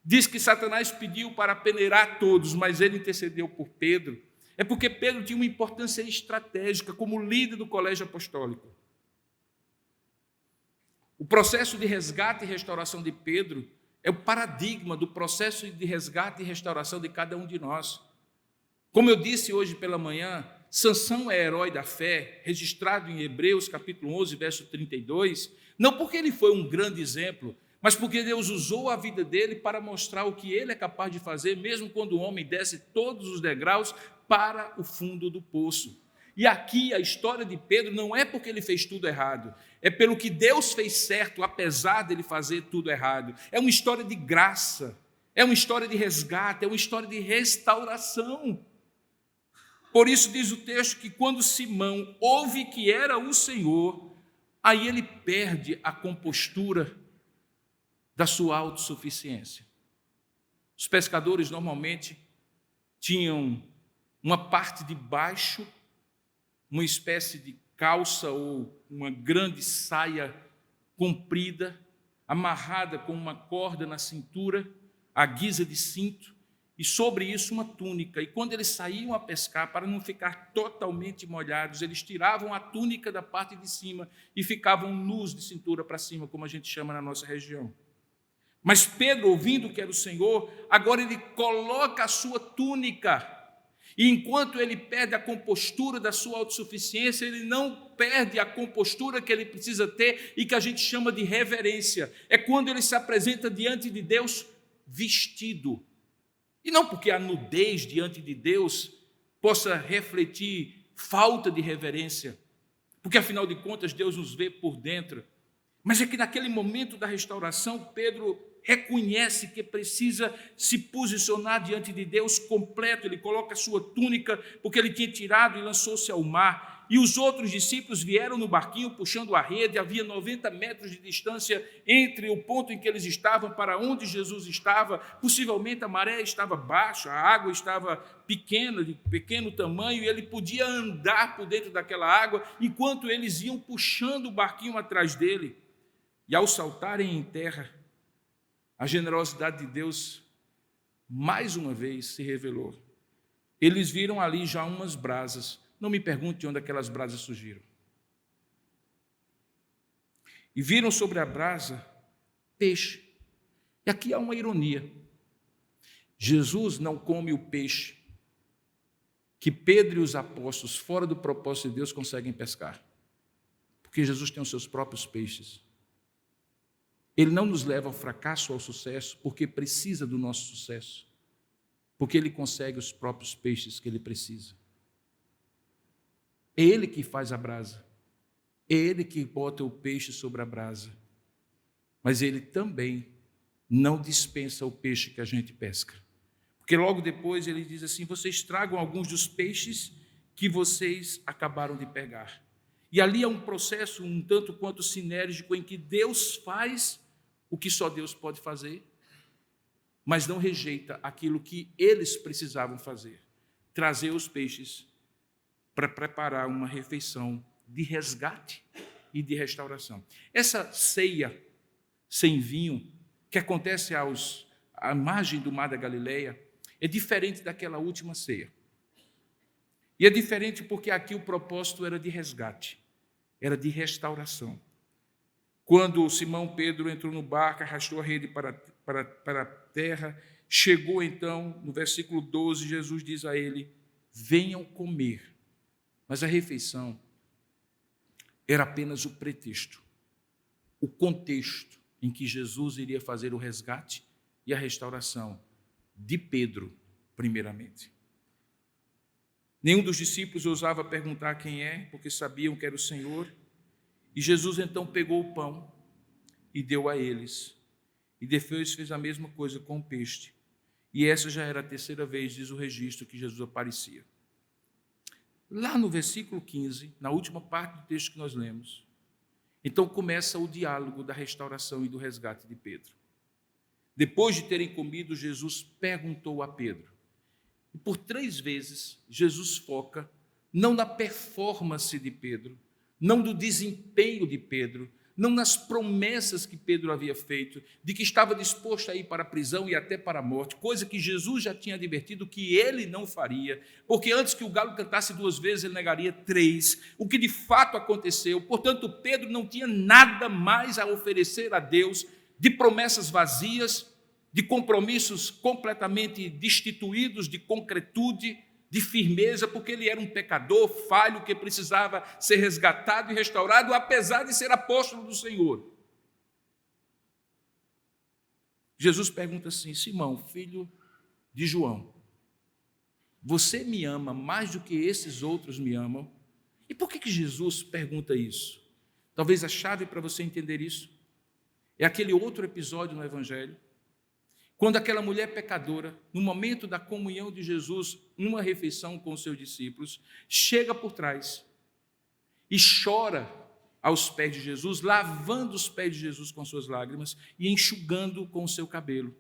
diz que Satanás pediu para peneirar todos, mas ele intercedeu por Pedro, é porque Pedro tinha uma importância estratégica como líder do colégio apostólico. O processo de resgate e restauração de Pedro é o paradigma do processo de resgate e restauração de cada um de nós. Como eu disse hoje pela manhã, Sansão é herói da fé, registrado em Hebreus capítulo 11, verso 32, não porque ele foi um grande exemplo, mas porque Deus usou a vida dele para mostrar o que ele é capaz de fazer, mesmo quando o homem desce todos os degraus para o fundo do poço. E aqui a história de Pedro não é porque ele fez tudo errado, é pelo que Deus fez certo, apesar dele fazer tudo errado. É uma história de graça, é uma história de resgate, é uma história de restauração. Por isso diz o texto que quando Simão ouve que era o Senhor, aí ele perde a compostura da sua autossuficiência. Os pescadores normalmente tinham uma parte de baixo, uma espécie de calça ou uma grande saia comprida, amarrada com uma corda na cintura, à guisa de cinto, e sobre isso uma túnica. E quando eles saíam a pescar, para não ficar totalmente molhados, eles tiravam a túnica da parte de cima e ficavam nus de cintura para cima, como a gente chama na nossa região. Mas Pedro, ouvindo que era o Senhor, agora ele coloca a sua túnica. E enquanto ele perde a compostura da sua autossuficiência, ele não perde a compostura que ele precisa ter e que a gente chama de reverência. É quando ele se apresenta diante de Deus vestido. E não porque a nudez diante de Deus possa refletir falta de reverência, porque afinal de contas Deus nos vê por dentro. Mas é que naquele momento da restauração, Pedro reconhece que precisa se posicionar diante de Deus completo. Ele coloca a sua túnica, porque ele tinha tirado, e lançou-se ao mar. E os outros discípulos vieram no barquinho puxando a rede. Havia 90 metros de distância entre o ponto em que eles estavam para onde Jesus estava. Possivelmente a maré estava baixa, a água estava pequena, de pequeno tamanho, e ele podia andar por dentro daquela água, enquanto eles iam puxando o barquinho atrás dele. E ao saltarem em terra, a generosidade de Deus, mais uma vez, se revelou. Eles viram ali já umas brasas. Não me pergunte de onde aquelas brasas surgiram. E viram sobre a brasa peixe. E aqui há uma ironia. Jesus não come o peixe que Pedro e os apóstolos, fora do propósito de Deus, conseguem pescar. Porque Jesus tem os seus próprios peixes. Ele não nos leva ao fracasso ou ao sucesso porque precisa do nosso sucesso. Porque ele consegue os próprios peixes que ele precisa. É ele que faz a brasa. É ele que bota o peixe sobre a brasa. Mas ele também não dispensa o peixe que a gente pesca. Porque logo depois ele diz assim: vocês tragam alguns dos peixes que vocês acabaram de pegar. E ali é um processo um tanto quanto sinérgico em que Deus faz o que só Deus pode fazer, mas não rejeita aquilo que eles precisavam fazer: trazer os peixes para preparar uma refeição de resgate e de restauração. Essa ceia sem vinho, que acontece à margem do Mar da Galileia, é diferente daquela última ceia. E é diferente porque aqui o propósito era de resgate, era de restauração. Quando Simão Pedro entrou no barco, arrastou a rede para a terra, chegou então, no versículo 12, Jesus diz a ele: venham comer. Mas a refeição era apenas o pretexto, o contexto em que Jesus iria fazer o resgate e a restauração de Pedro, primeiramente. Nenhum dos discípulos ousava perguntar quem é, porque sabiam que era o Senhor. E Jesus então pegou o pão e deu a eles. E depois fez a mesma coisa com o peixe. E essa já era a terceira vez, diz o registro, que Jesus aparecia. Lá no versículo 15, na última parte do texto que nós lemos, então começa o diálogo da restauração e do resgate de Pedro. Depois de terem comido, Jesus perguntou a Pedro. E por 3 vezes, Jesus foca não na performance de Pedro, não do desempenho de Pedro, não nas promessas que Pedro havia feito, de que estava disposto a ir para a prisão e até para a morte, coisa que Jesus já tinha advertido que ele não faria, porque antes que o galo cantasse 2 vezes, ele negaria 3, o que de fato aconteceu. Portanto, Pedro não tinha nada mais a oferecer a Deus de promessas vazias, de compromissos completamente destituídos de concretude, de firmeza, porque ele era um pecador falho que precisava ser resgatado e restaurado, apesar de ser apóstolo do Senhor. Jesus pergunta assim: Simão, filho de João, você me ama mais do que esses outros me amam? E por que Jesus pergunta isso? Talvez a chave para você entender isso é aquele outro episódio no Evangelho, quando aquela mulher pecadora, no momento da comunhão de Jesus, numa refeição com os seus discípulos, chega por trás e chora aos pés de Jesus, lavando os pés de Jesus com suas lágrimas e enxugando com o seu cabelo.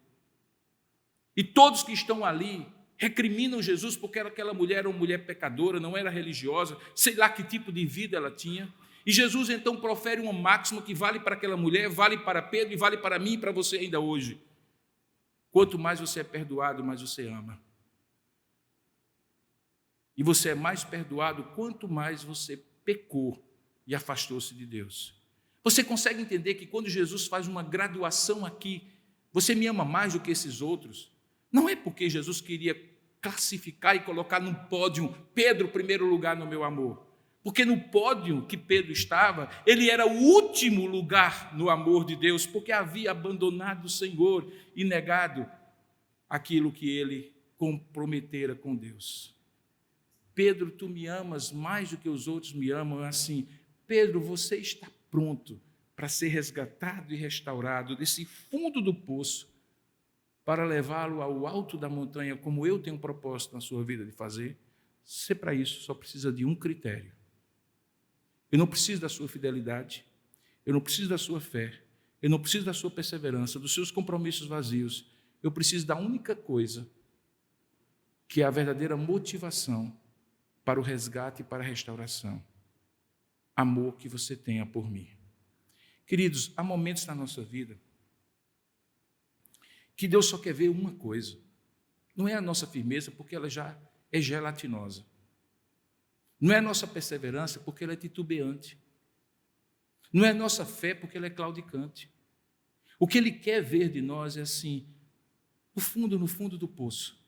E todos que estão ali recriminam Jesus porque aquela mulher era uma mulher pecadora, não era religiosa, sei lá que tipo de vida ela tinha. E Jesus então profere uma máxima que vale para aquela mulher, vale para Pedro e vale para mim e para você ainda hoje. Quanto mais você é perdoado, mais você ama. E você é mais perdoado quanto mais você pecou e afastou-se de Deus. Você consegue entender que quando Jesus faz uma graduação aqui, você me ama mais do que esses outros? Não é porque Jesus queria classificar e colocar num pódio Pedro, primeiro lugar no meu amor. Porque no pódio que Pedro estava, ele era o último lugar no amor de Deus, porque havia abandonado o Senhor e negado aquilo que ele comprometera com Deus. Pedro, tu me amas mais do que os outros me amam. Assim, Pedro, você está pronto para ser resgatado e restaurado desse fundo do poço, para levá-lo ao alto da montanha, como eu tenho propósito na sua vida de fazer, você para isso só precisa de um critério. Eu não preciso da sua fidelidade, eu não preciso da sua fé, eu não preciso da sua perseverança, dos seus compromissos vazios. Eu preciso da única coisa, que é a verdadeira motivação para o resgate e para a restauração. Amor que você tenha por mim. Queridos, há momentos na nossa vida que Deus só quer ver uma coisa. Não é a nossa firmeza, porque ela já é gelatinosa. Não é a nossa perseverança, porque ela é titubeante. Não é a nossa fé, porque ela é claudicante. O que Ele quer ver de nós é assim, no fundo do poço,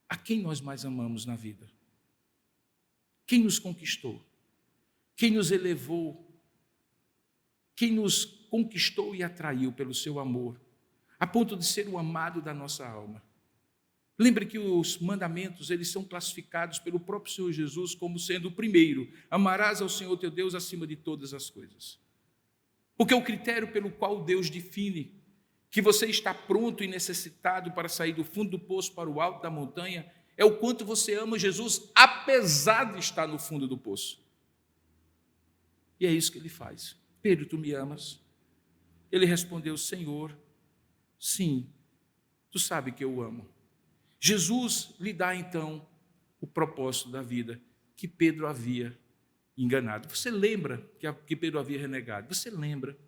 a quem nós mais amamos na vida? Quem nos conquistou? Quem nos elevou? Quem nos conquistou e atraiu pelo seu amor, a ponto de ser o amado da nossa alma? Lembre que os mandamentos, eles são classificados pelo próprio Senhor Jesus como sendo o primeiro: amarás ao Senhor teu Deus acima de todas as coisas. Porque o critério pelo qual Deus define que você está pronto e necessitado para sair do fundo do poço para o alto da montanha é o quanto você ama Jesus, apesar de estar no fundo do poço. E é isso que Ele faz. Pedro, tu me amas? Ele respondeu: Senhor, sim, tu sabe que eu amo. Jesus lhe dá então o propósito da vida que Pedro havia enganado. Você lembra que Pedro havia renegado? Você lembra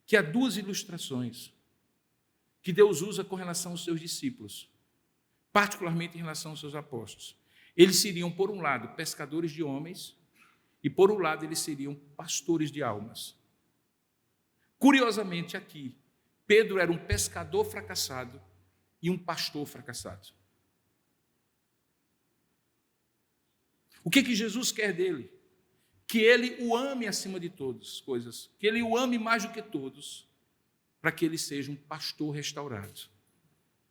que há duas ilustrações que Deus usa com relação aos seus discípulos, particularmente em relação aos seus apóstolos. Eles seriam, por um lado, pescadores de homens, e por um lado, eles seriam pastores de almas. Curiosamente, aqui, Pedro era um pescador fracassado e um pastor fracassado. O que Jesus quer dele? Que ele o ame acima de todas as coisas, que ele o ame mais do que todos, para que ele seja um pastor restaurado.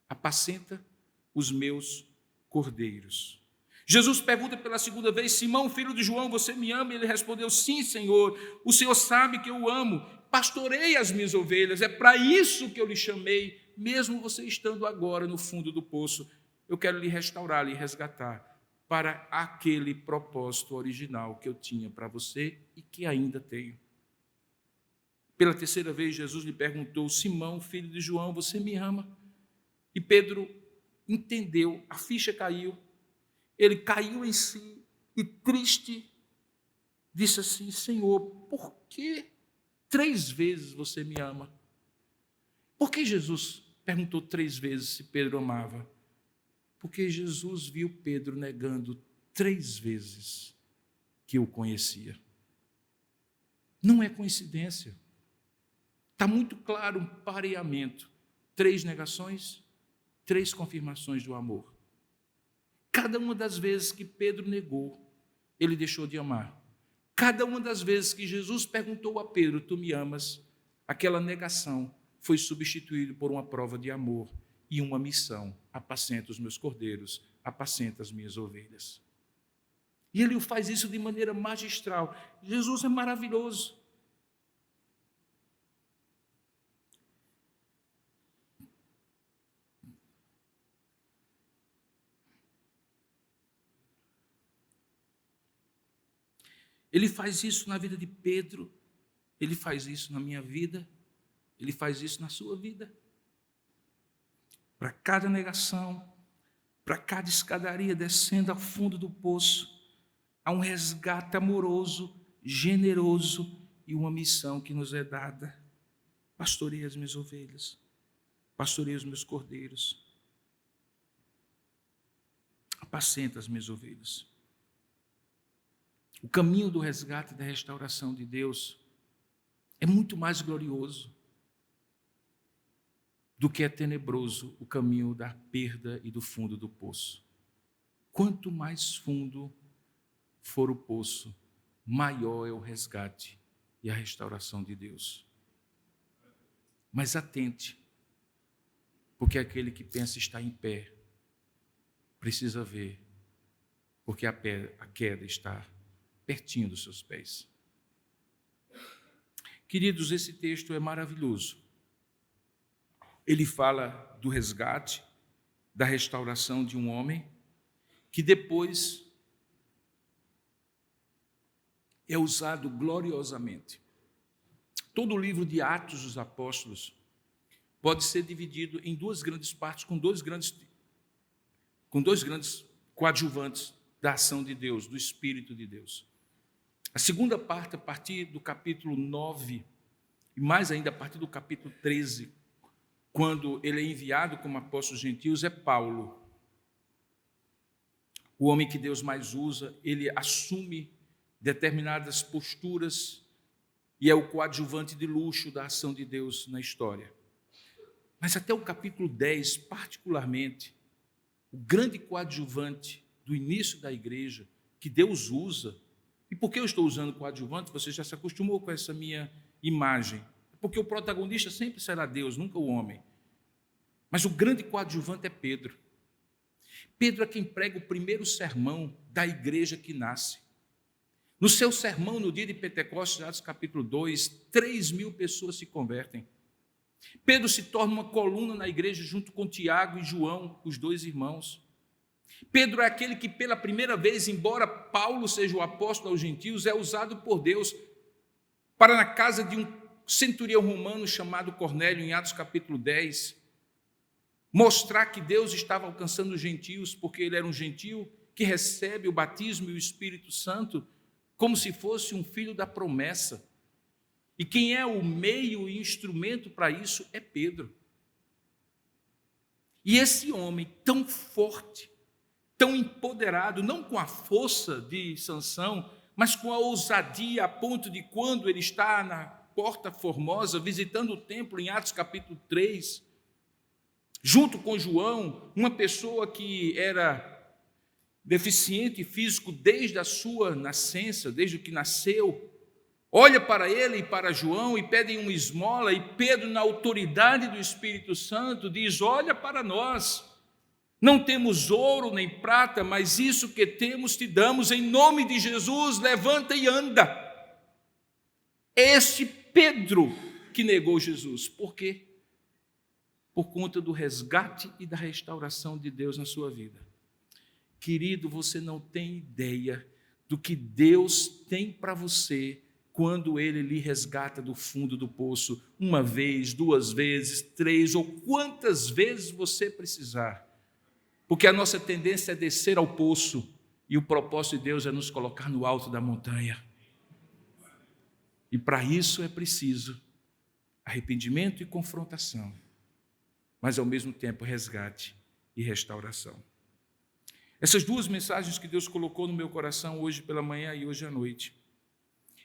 Apacenta os meus cordeiros. Jesus pergunta pela segunda vez: Simão, filho de João, você me ama? Ele respondeu: sim, Senhor, o Senhor sabe que eu o amo, pastorei as minhas ovelhas, é para isso que eu lhe chamei, mesmo você estando agora no fundo do poço, eu quero lhe restaurar, lhe resgatar, para aquele propósito original que eu tinha para você e que ainda tenho. Pela terceira vez, Jesus lhe perguntou: Simão, filho de João, você me ama? E Pedro entendeu, a ficha caiu, ele caiu em si e triste, disse assim: Senhor, por que 3 vezes você me ama? Por que Jesus perguntou 3 vezes se Pedro amava? Porque Jesus viu Pedro negando 3 vezes que o conhecia. Não é coincidência. Está muito claro um pareamento. 3 negações, 3 confirmações do amor. Cada uma das vezes que Pedro negou, ele deixou de amar. Cada uma das vezes que Jesus perguntou a Pedro: tu me amas? Aquela negação foi substituída por uma prova de amor e uma missão: apacenta os meus cordeiros, apacenta as minhas ovelhas. E ele faz isso de maneira magistral. Jesus é maravilhoso. Ele faz isso na vida de Pedro, ele faz isso na minha vida, ele faz isso na sua vida. Para cada negação, para cada escadaria descendo ao fundo do poço, há um resgate amoroso, generoso e uma missão que nos é dada. Pastorei as minhas ovelhas, pastorei os meus cordeiros, apacenta as minhas ovelhas. O caminho do resgate e da restauração de Deus é muito mais glorioso do que é tenebroso o caminho da perda e do fundo do poço. Quanto mais fundo for o poço, maior é o resgate e a restauração de Deus. Mas atente, porque aquele que pensa estar em pé precisa ver, porque a queda está pertinho dos seus pés. Queridos, esse texto é maravilhoso. Ele fala do resgate, da restauração de um homem, que depois é usado gloriosamente. Todo o livro de Atos dos Apóstolos pode ser dividido em duas grandes partes, com dois grandes coadjuvantes da ação de Deus, do Espírito de Deus. A segunda parte, a partir do capítulo 9, e mais ainda a partir do capítulo 13, quando ele é enviado como apóstolo gentios, é Paulo. O homem que Deus mais usa, ele assume determinadas posturas e é o coadjuvante de luxo da ação de Deus na história. Mas até o capítulo 10, particularmente, o grande coadjuvante do início da igreja, que Deus usa. E por que eu estou usando coadjuvante? Você já se acostumou com essa minha imagem. Porque o protagonista sempre será Deus, nunca o homem. Mas o grande coadjuvante é Pedro. Pedro é quem prega o primeiro sermão da igreja que nasce. No seu sermão, no dia de Pentecostes, Atos capítulo 2, 3.000 pessoas se convertem. Pedro se torna uma coluna na igreja junto com Tiago e João, os dois irmãos. Pedro é aquele que pela primeira vez, embora Paulo seja o apóstolo aos gentios, é usado por Deus para na casa de um centurião romano chamado Cornélio, em Atos capítulo 10, mostrar que Deus estava alcançando os gentios, porque ele era um gentio que recebe o batismo e o Espírito Santo como se fosse um filho da promessa. E quem é o meio e instrumento para isso é Pedro. E esse homem tão forte, tão empoderado, não com a força de Sansão, mas com a ousadia, a ponto de quando ele está na Porta Formosa, visitando o templo em Atos capítulo 3, junto com João, uma pessoa que era deficiente físico desde a sua nascença, desde que nasceu, olha para ele e para João e pedem uma esmola, e Pedro, na autoridade do Espírito Santo, diz: olha para nós, não temos ouro nem prata, mas isso que temos te damos, em nome de Jesus, levanta e anda. Este Pedro que negou Jesus. Por quê? Por conta do resgate e da restauração de Deus na sua vida. Querido, você não tem ideia do que Deus tem para você quando Ele lhe resgata do fundo do poço, uma vez, duas vezes, três, ou quantas vezes você precisar. Porque a nossa tendência é descer ao poço, e o propósito de Deus é nos colocar no alto da montanha. E para isso é preciso arrependimento e confrontação, mas ao mesmo tempo resgate e restauração. Essas duas mensagens que Deus colocou no meu coração hoje pela manhã e hoje à noite,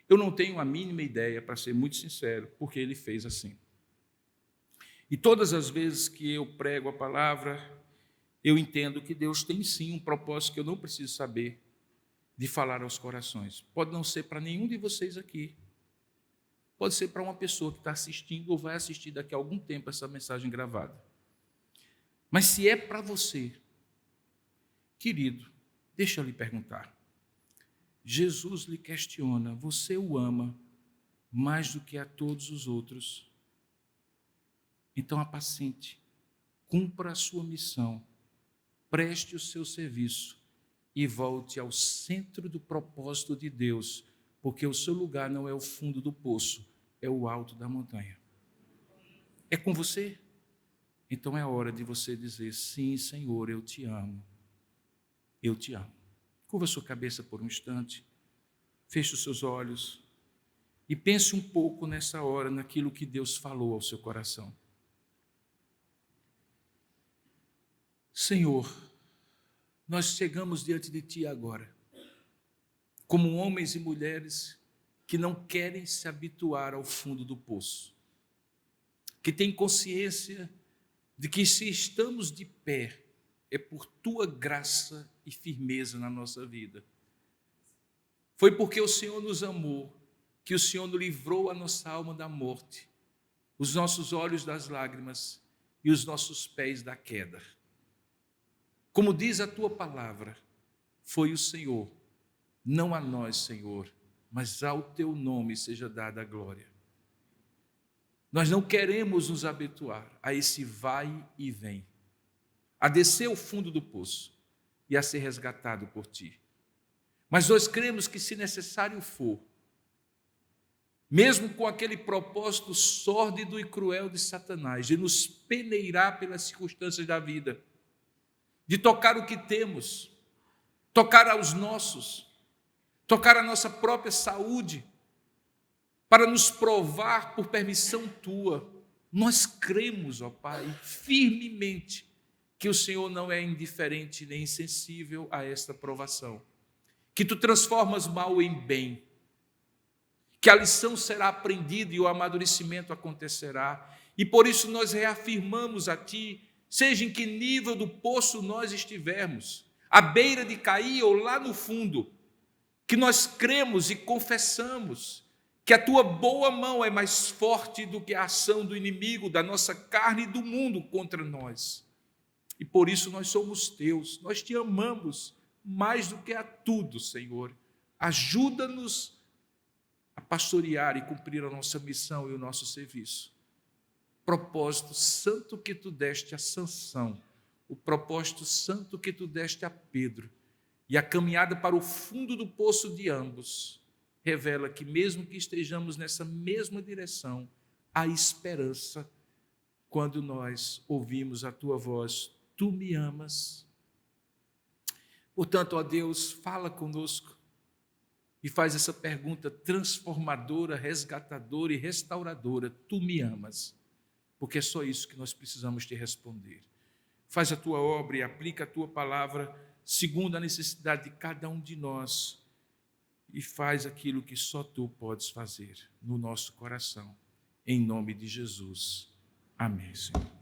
eu não tenho a mínima ideia, para ser muito sincero, porque Ele fez assim. E todas as vezes que eu prego a palavra, eu entendo que Deus tem sim um propósito que eu não preciso saber de falar aos corações. Pode não ser para nenhum de vocês aqui. Pode ser para uma pessoa que está assistindo ou vai assistir daqui a algum tempo essa mensagem gravada. Mas se é para você, querido, deixa eu lhe perguntar. Jesus lhe questiona: você o ama mais do que a todos os outros? Então apacente, cumpra a sua missão, preste o seu serviço e volte ao centro do propósito de Deus, porque o seu lugar não é o fundo do poço, é o alto da montanha. É com você? Então é hora de você dizer: sim, Senhor, eu te amo. Eu te amo. Curva a sua cabeça por um instante, feche os seus olhos e pense um pouco nessa hora naquilo que Deus falou ao seu coração. Senhor, nós chegamos diante de Ti agora, como homens e mulheres que não querem se habituar ao fundo do poço, que têm consciência de que se estamos de pé, é por Tua graça e firmeza na nossa vida. Foi porque o Senhor nos amou, que o Senhor nos livrou a nossa alma da morte, os nossos olhos das lágrimas e os nossos pés da queda. Como diz a Tua palavra, foi o Senhor, não a nós, Senhor, mas ao Teu nome seja dada a glória. Nós não queremos nos habituar a esse vai e vem, a descer ao fundo do poço e a ser resgatado por ti. Mas nós cremos que, se necessário for, mesmo com aquele propósito sórdido e cruel de Satanás, de nos peneirar pelas circunstâncias da vida, de tocar o que temos, tocar aos nossos, tocar a nossa própria saúde, para nos provar por permissão tua, nós cremos, ó Pai, firmemente, que o Senhor não é indiferente nem insensível a esta provação, que tu transformas mal em bem, que a lição será aprendida e o amadurecimento acontecerá, e por isso nós reafirmamos a ti, seja em que nível do poço nós estivermos, à beira de cair ou lá no fundo, que nós cremos e confessamos que a tua boa mão é mais forte do que a ação do inimigo, da nossa carne e do mundo contra nós. E por isso nós somos teus, nós te amamos mais do que a tudo, Senhor. Ajuda-nos a pastorear e cumprir a nossa missão e o nosso serviço. Propósito santo que tu deste a Sansão, o propósito santo que tu deste a Pedro, e a caminhada para o fundo do poço de ambos, revela que, mesmo que estejamos nessa mesma direção, há esperança quando nós ouvimos a tua voz: tu me amas. Portanto, ó Deus, fala conosco e faz essa pergunta transformadora, resgatadora e restauradora: tu me amas? Porque é só isso que nós precisamos te responder. Faz a tua obra e aplica a tua palavra segundo a necessidade de cada um de nós, e faz aquilo que só tu podes fazer no nosso coração. Em nome de Jesus. Amém, Senhor.